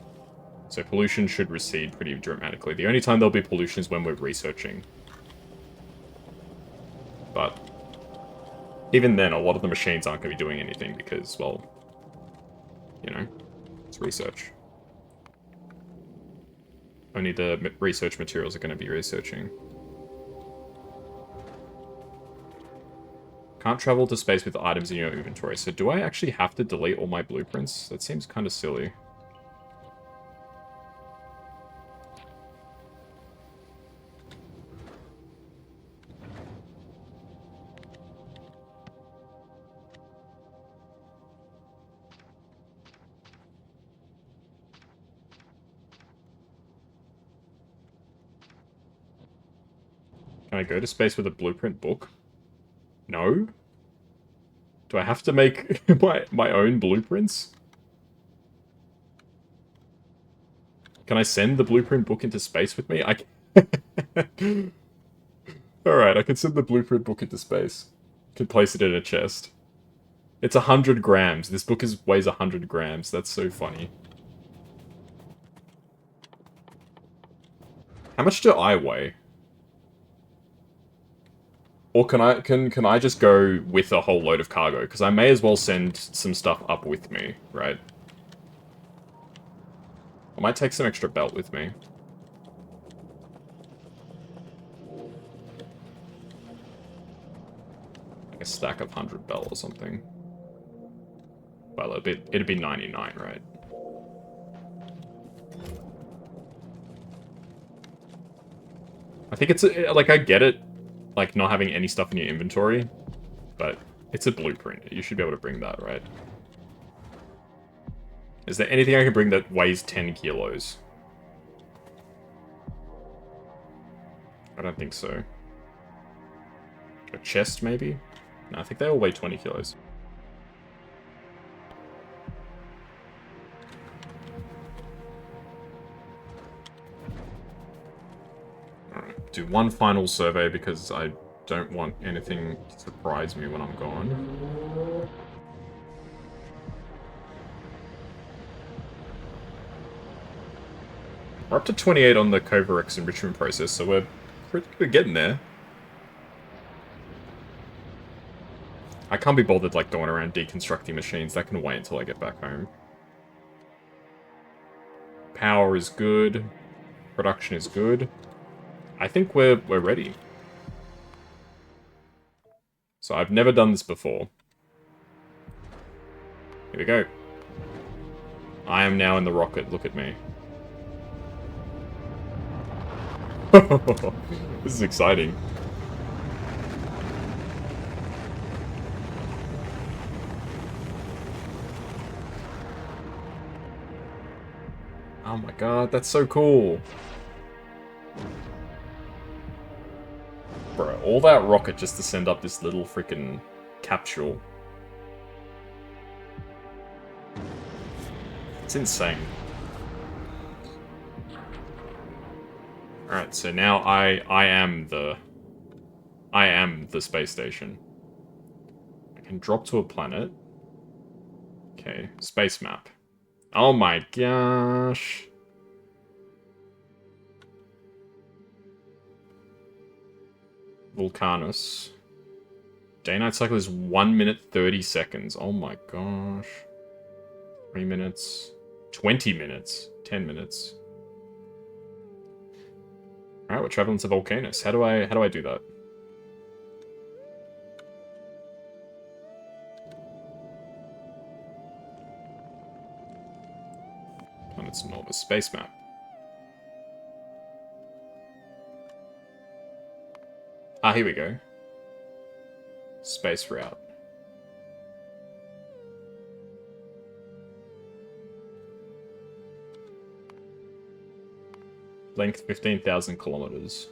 So pollution should recede pretty dramatically. The only time there'll be pollution is when we're researching. But even then, a lot of the machines aren't going to be doing anything because, well, you know, it's research. Only the research materials are going to be researching. Can't travel to space with items in your inventory. So do I actually have to delete all my blueprints? That seems kind of silly. Can I go to space with a blueprint book? No? Do I have to make my own blueprints? Can I send the blueprint book into space with me? I can... Alright, I can send the blueprint book into space. Can place it in a chest. It's 100 grams. This book weighs 100 grams. That's so funny. How much do I weigh? Or can I just go with a whole load of cargo? Because I may as well send some stuff up with me, right? I might take some extra belt with me. Like a stack of 100 belt or something. Well, it'd be 99, right? I think it's, like, I get it, like, not having any stuff in your inventory, but it's a blueprint. You should be able to bring that, right? Is there anything I can bring that weighs 10 kilos? I don't think so. A chest, maybe? No, I think they all weigh 20 kilos. Alright, do one final survey because I don't want anything to surprise me when I'm gone. We're up to 28 on the Kovarex enrichment process, so we're getting there. I can't be bothered, like, going around deconstructing machines. That can wait until I get back home. Power is good. Production is good. I think we're ready. So I've never done this before. Here we go. I am now in the rocket. Look at me. This is exciting. Oh my god, that's so cool. Bro, all that rocket just to send up this little freaking capsule. It's insane. Alright, so now I am the space station. I can drop to a planet. Okay, space map. Oh my gosh. Vulcanus. Day-night cycle is 1 minute 30 seconds. Oh my gosh. 3 minutes. 20 minutes. 10 minutes. Alright, we're traveling to Volcanus. How do I do that? Planet's enormous space map. Ah, here we go. Space route. Length 15,000 kilometers.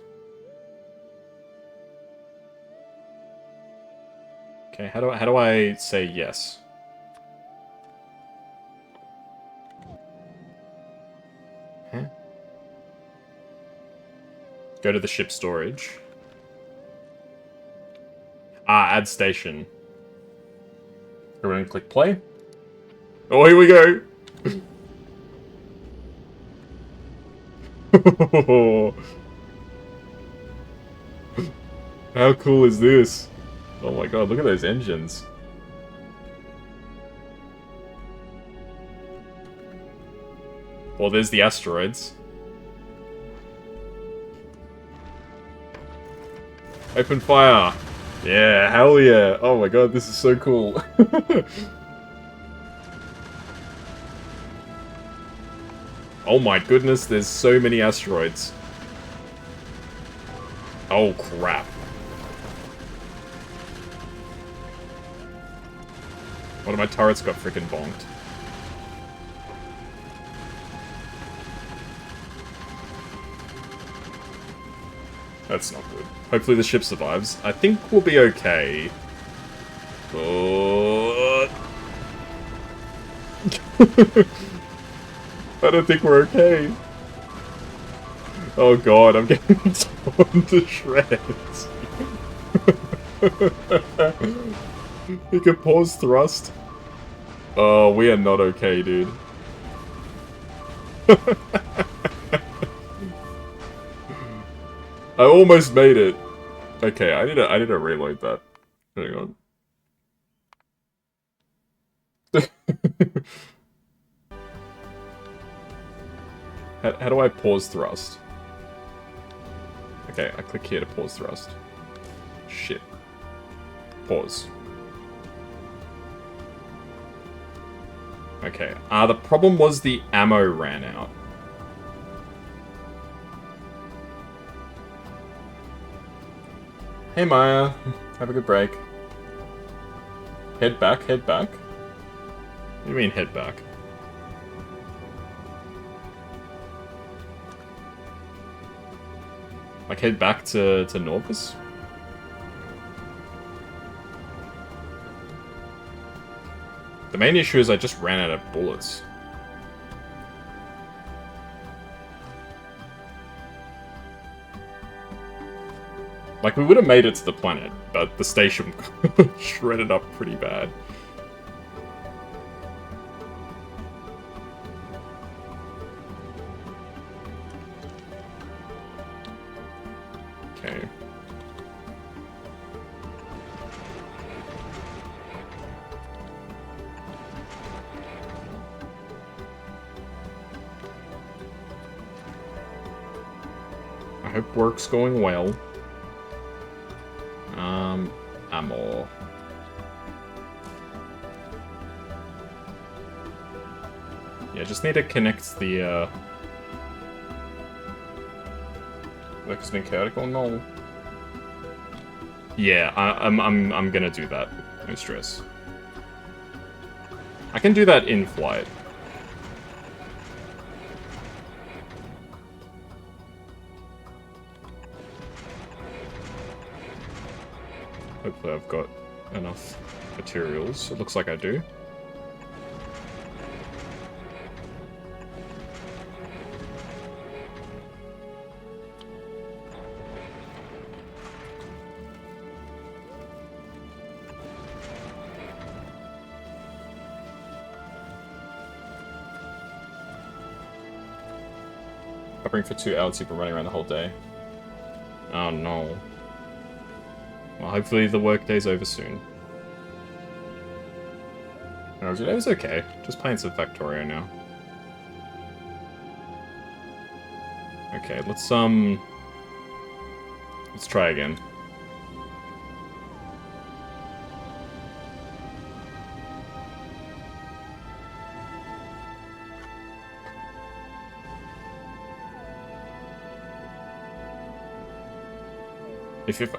Okay, how do I say yes? Huh? Go to the ship storage. Ah, add station. Everyone click play. Oh, here we go. How cool is this? Oh my god, look at those engines. Well, there's the asteroids. Open fire. Yeah, hell yeah. Oh my god, this is so cool. Oh my goodness, there's so many asteroids. Oh crap. One of my turrets got freaking bonked. That's not good. Hopefully the ship survives. I think we'll be okay. But... I don't think we're okay. Oh god, I'm getting torn to shreds. You can pause thrust. Oh, we are not okay, dude. I almost made it. Okay, I need to reload that. Hang on. How do I pause thrust? Okay, I click here to pause thrust. Shit. Pause. Okay, the problem was the ammo ran out. Hey Maya, have a good break. Head back, head back? What do you mean head back? Like head back to Norvis? The main issue is I just ran out of bullets. Like, we would have made it to the planet, but the station shredded up pretty bad. Okay. I hope work's going well. Ammo. Yeah, just need to connect the, Like, it's been chaotic or no? Yeah, I'm gonna do that. No stress. I can do that in flight. Hopefully I've got enough materials. It looks like I do. Covering for 2 hours, you've been running around the whole day. Oh no. Well, hopefully the workday's over soon. No, today was okay. Just playing some Factorio now. Okay, let's try again.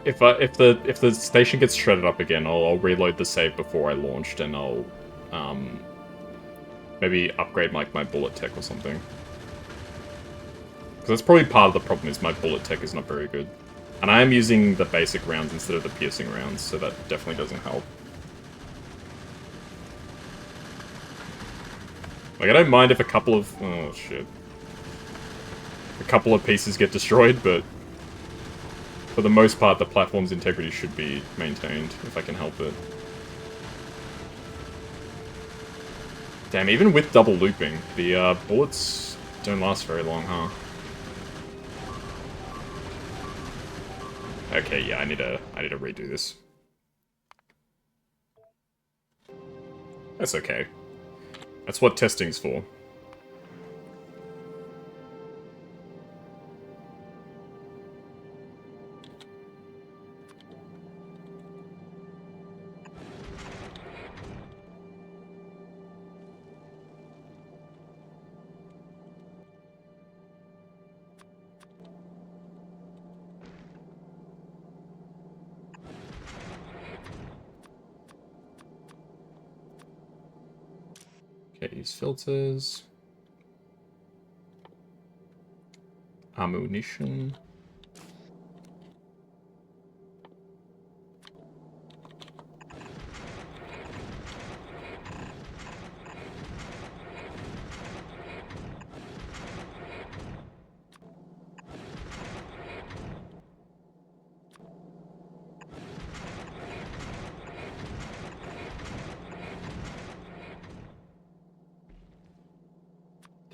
If the station gets shredded up again, I'll reload the save before I launched, and I'll maybe upgrade my bullet tech or something. Because that's probably part of the problem, is my bullet tech is not very good. And I am using the basic rounds instead of the piercing rounds, so that definitely doesn't help. Like, I don't mind if a couple of... oh, shit. A couple of pieces get destroyed, but... for the most part, the platform's integrity should be maintained, if I can help it. Damn, even with double looping, the bullets don't last very long, huh? Okay, yeah, I need to redo this. That's okay. That's what testing's for. Okay, use filters. Ammunition.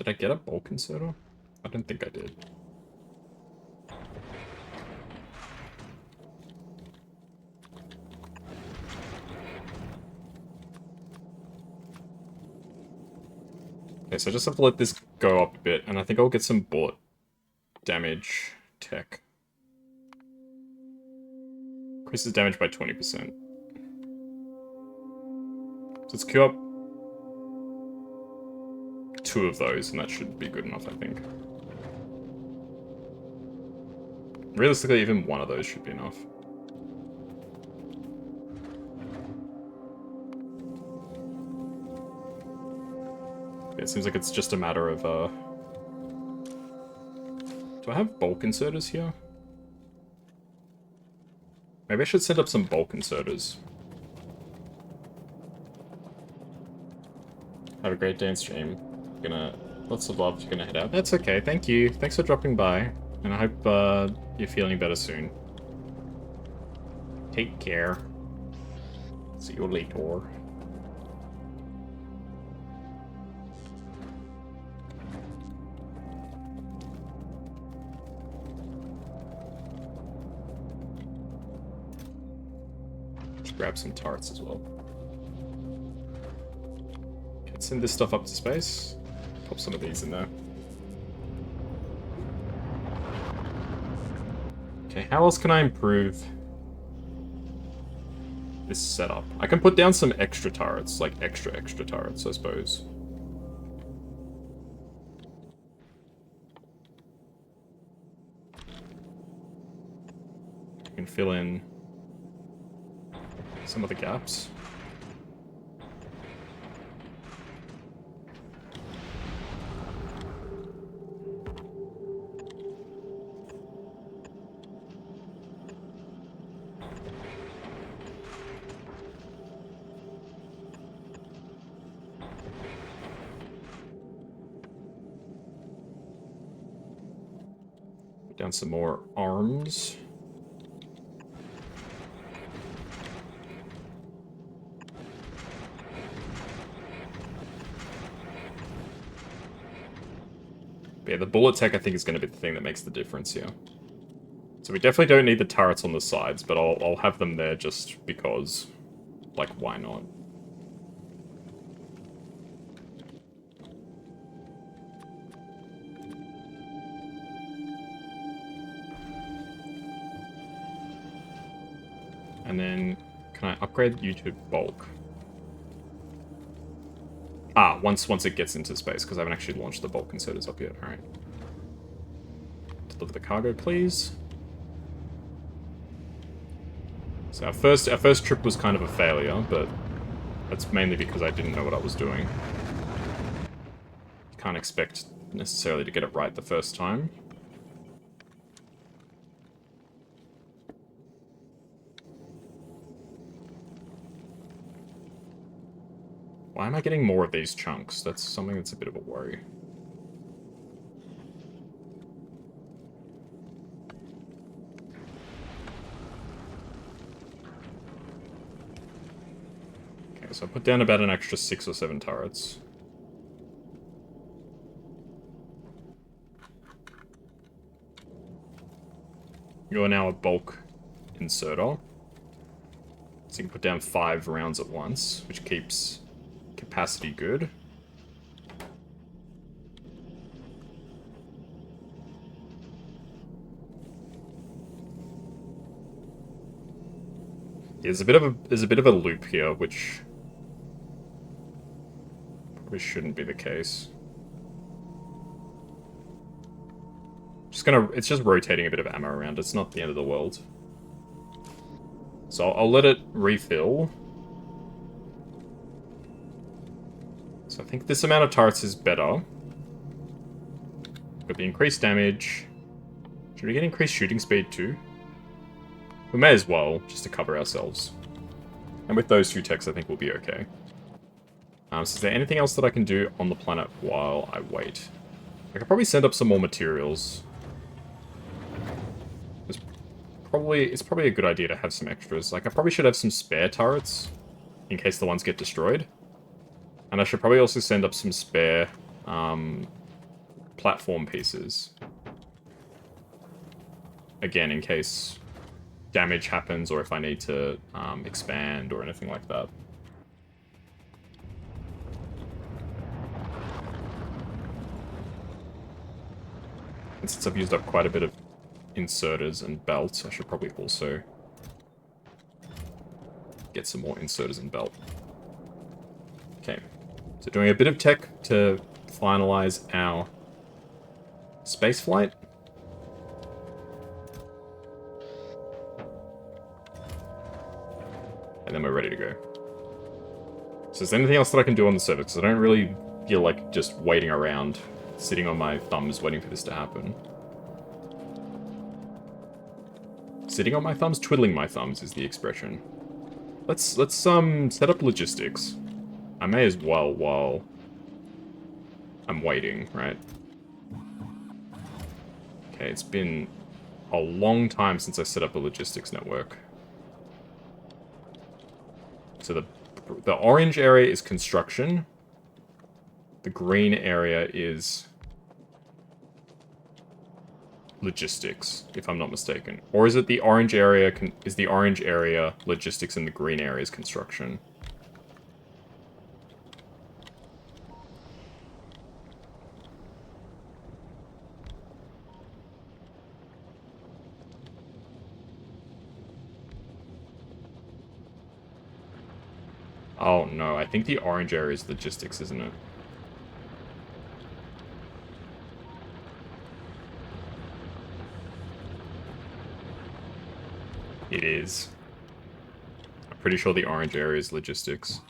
Did I get a bulk inserter? I don't think I did. Okay, so I just have to let this go up a bit, and I think I'll get some bullet damage tech. Increases damage by 20%. So let's queue up 2 of those, and that should be good enough, I think. Realistically, even 1 of those should be enough. It seems like it's just a matter of, do I have bulk inserters here? Maybe I should set up some bulk inserters. Have a great day on stream. Lots of love, you're gonna head out. That's okay, thank you. Thanks for dropping by. And I hope, you're feeling better soon. Take care. See you later. Grab some turrets as well. Okay, send this stuff up to space. Pop some of these in there. Okay, how else can I improve this setup? I can put down some extra turrets, like extra turrets, I suppose. I can fill in some of the gaps. Put down some more arms. Yeah, the bullet tech I think is going to be the thing that makes the difference here. So we definitely don't need the turrets on the sides, but I'll have them there just because. Like, why not? And then, can I upgrade you to bulk? Ah, once it gets into space, because I haven't actually launched the bulk inserters up yet. Alright. Deliver the cargo, please. So our first trip was kind of a failure, but that's mainly because I didn't know what I was doing. Can't expect necessarily to get it right the first time. Why am I getting more of these chunks? That's something that's a bit of a worry. Okay, so I put down about an extra 6 or 7 turrets. You are now a bulk inserter. So you can put down 5 rounds at once, which keeps capacity good. There's a bit of a loop here, which probably shouldn't be the case. It's just rotating a bit of ammo around. It's not the end of the world. So I'll let it refill. So I think this amount of turrets is better. Got the increased damage. Should we get increased shooting speed too? We may as well, just to cover ourselves. And with those 2 techs, I think we'll be okay. So is there anything else that I can do on the planet while I wait? I could probably send up some more materials. It's probably a good idea to have some extras. Like, I probably should have some spare turrets in case the ones get destroyed. And I should probably also send up some spare platform pieces. Again, in case damage happens or if I need to expand or anything like that. And since I've used up quite a bit of inserters and belts, I should probably also get some more inserters and belt. Okay, so doing a bit of tech to finalize our space flight. And then we're ready to go. So is there anything else that I can do on the server? Because I don't really feel like just waiting around, sitting on my thumbs waiting for this to happen. Sitting on my thumbs? Twiddling my thumbs is the expression. Let's set up logistics. I may as well while I'm waiting, right? Okay, it's been a long time since I set up a logistics network. So the orange area is construction. The green area is logistics, if I'm not mistaken. Or is it the orange area, is the orange area logistics and the green area is construction? Oh no, I think the orange area is logistics, isn't it? It is. I'm pretty sure the orange area is logistics.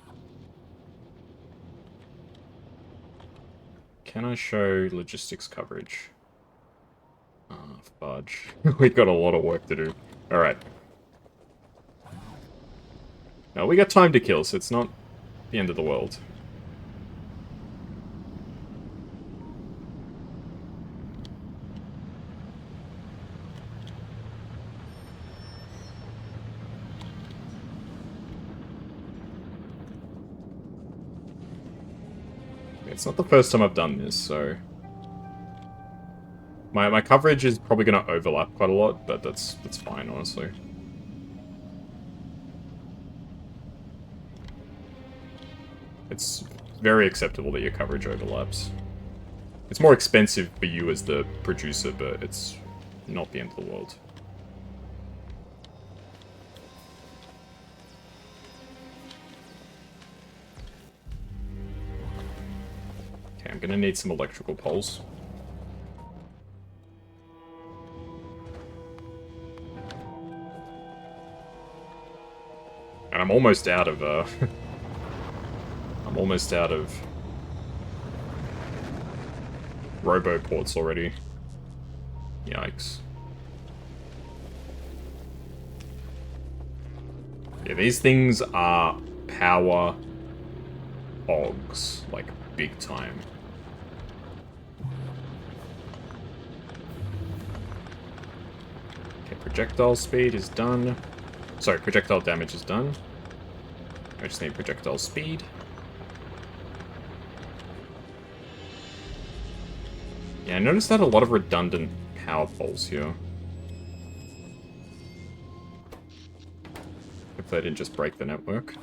Can I show logistics coverage? Ah, fudge. We've got a lot of work to do. Alright. Now, we got time to kill, so it's not the end of the world. It's not the first time I've done this, so... My coverage is probably going to overlap quite a lot, but that's fine, honestly. It's very acceptable that your coverage overlaps. It's more expensive for you as the producer, but it's not the end of the world. Okay, I'm gonna need some electrical poles. And I'm almost out of, I'm almost out of robo ports already. Yikes. Yeah, these things are power hogs, like, big time. Okay, projectile speed is done. Sorry, projectile damage is done. I just need projectile speed. Yeah, I noticed that a lot of redundant power poles here. Hopefully I didn't just break the network.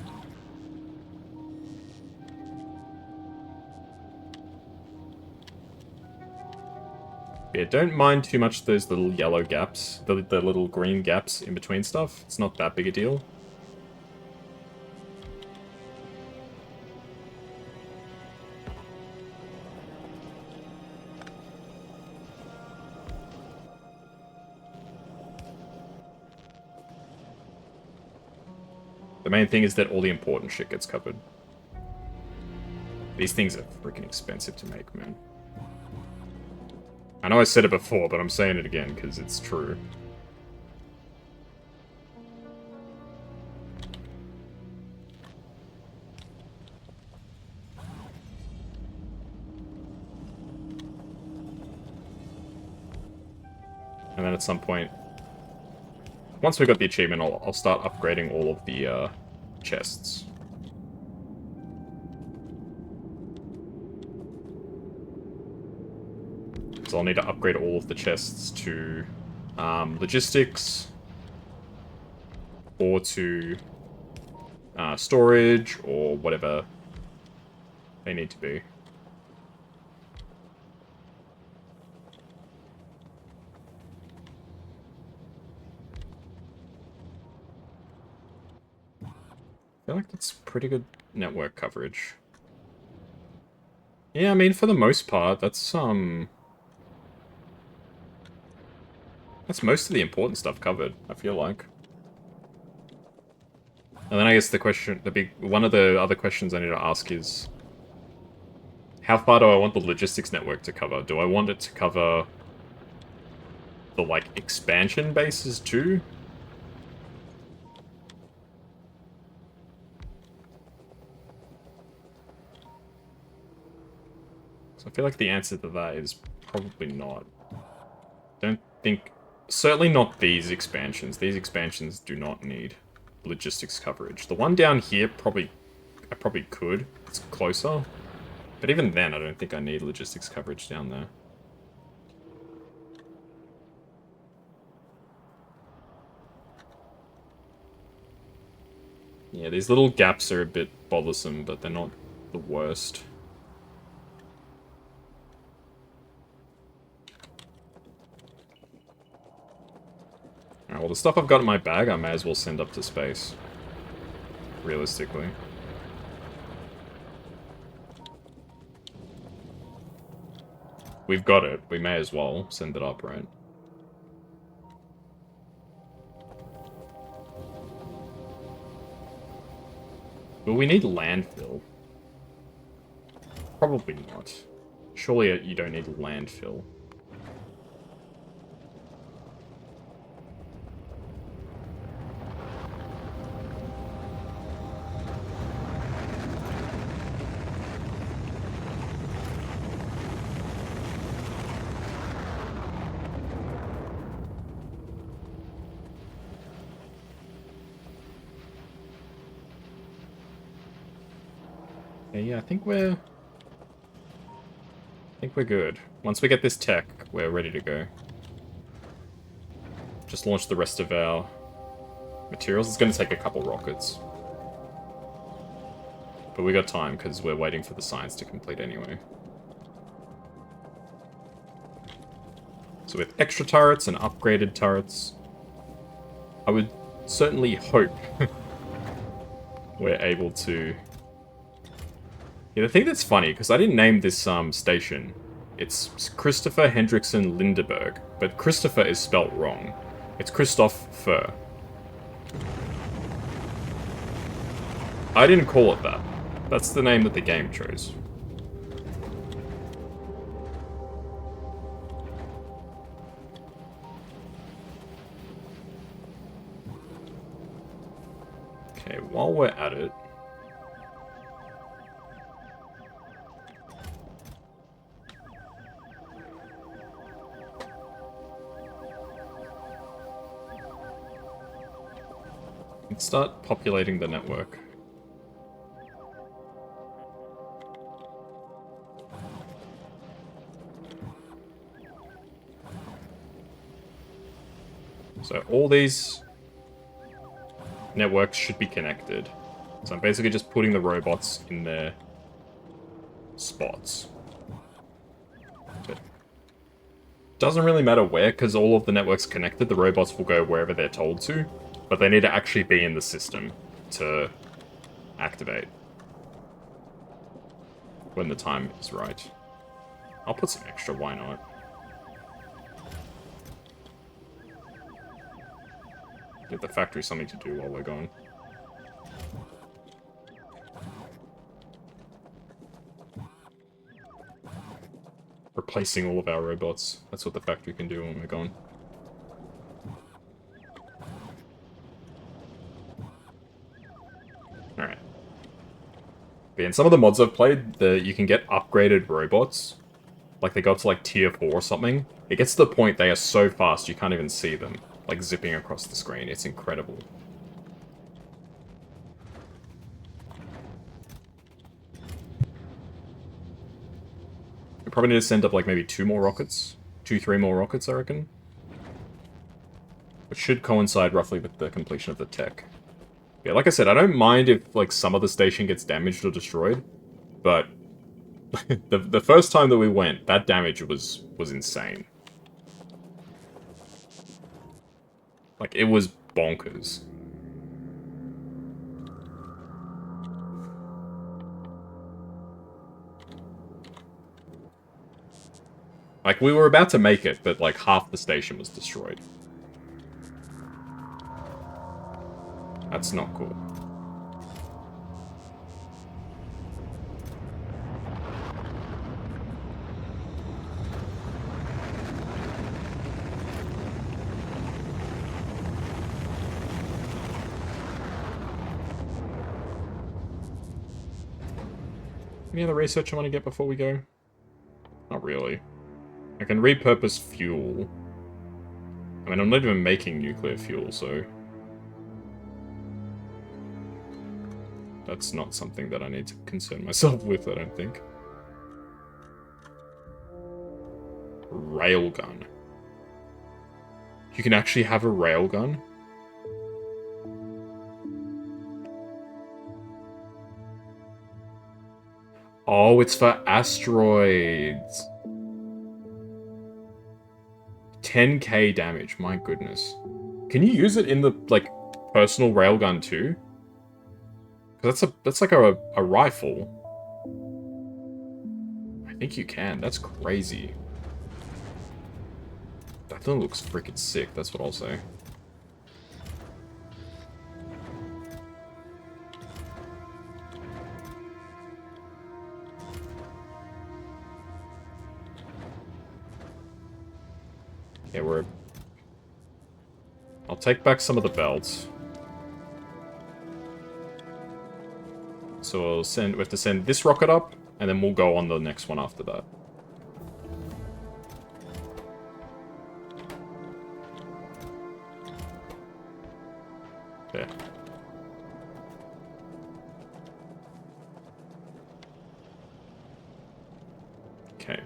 Yeah, don't mind too much those little yellow gaps, the little green gaps in between stuff. It's not that big a deal. The main thing is that all the important shit gets covered. These things are freaking expensive to make, man. I know I said it before, but I'm saying it again because it's true. And then at some point, once we got the achievement, I'll start upgrading all of the chests. So I'll need to upgrade all of the chests to logistics or to storage or whatever they need to be. I feel like that's pretty good network coverage. Yeah, I mean, for the most part, that's most of the important stuff covered, I feel like. And then I guess the question, one of the other questions I need to ask is, how far do I want the logistics network to cover? Do I want it to cover the, like, expansion bases too? So I feel like the answer to that is probably not. Don't think... Certainly not these expansions. These expansions do not need logistics coverage. The one down here, I probably could. It's closer. But even then, I don't think I need logistics coverage down there. Yeah, these little gaps are a bit bothersome, but they're not the worst. Alright, well, the stuff I've got in my bag, I may as well send up to space. Realistically. We've got it. We may as well send it up, right? Will we need landfill? Probably not. Surely you don't need landfill. Yeah, I think we're good. Once we get this tech, we're ready to go. Just launch the rest of our materials. It's going to take a couple rockets. But we got time, because we're waiting for the science to complete anyway. So with extra turrets and upgraded turrets, I would certainly hope we're able to... Yeah, the thing that's funny, because I didn't name this station. It's Christopher Hendrickson Lindeberg, but Christopher is spelt wrong. It's Christoph Fur. I didn't call it that. That's the name that the game chose. Okay, while we're at it... let's start populating the network. So all these networks should be connected. So I'm basically just putting the robots in their spots. But doesn't really matter where, because all of the networks connected, the robots will go wherever they're told to, but they need to actually be in the system to activate when the time is right. I'll put some extra, why not? Give the factory something to do while we're gone. Replacing all of our robots. That's what the factory can do when we're gone. Alright. But in some of the mods I've played, you can get upgraded robots. Like they go up to like tier 4 or something. It gets to the point they are so fast you can't even see them. Like zipping across the screen. It's incredible. probably need to send up like maybe 2 more rockets. 3 more rockets, I reckon. Which should coincide roughly with the completion of the tech. Yeah, like I said, I don't mind if like some of the station gets damaged or destroyed, but the first time that we went, that damage was insane. Like, it was bonkers. Like, we were about to make it, but like half the station was destroyed. That's not cool. Any other research I want to get before we go? Not really. I can repurpose fuel. I mean, I'm not even making nuclear fuel, so... that's not something that I need to concern myself with, I don't think. Railgun. You can actually have a railgun? Oh, it's for asteroids. 10k damage, my goodness. Can you use it in the, like, personal railgun too? That's like a rifle. I think you can. That's crazy. That thing looks freaking sick, that's what I'll say. Yeah, I'll take back some of the belts. So we have to send this rocket up, and then we'll go on the next one after that. There. Okay.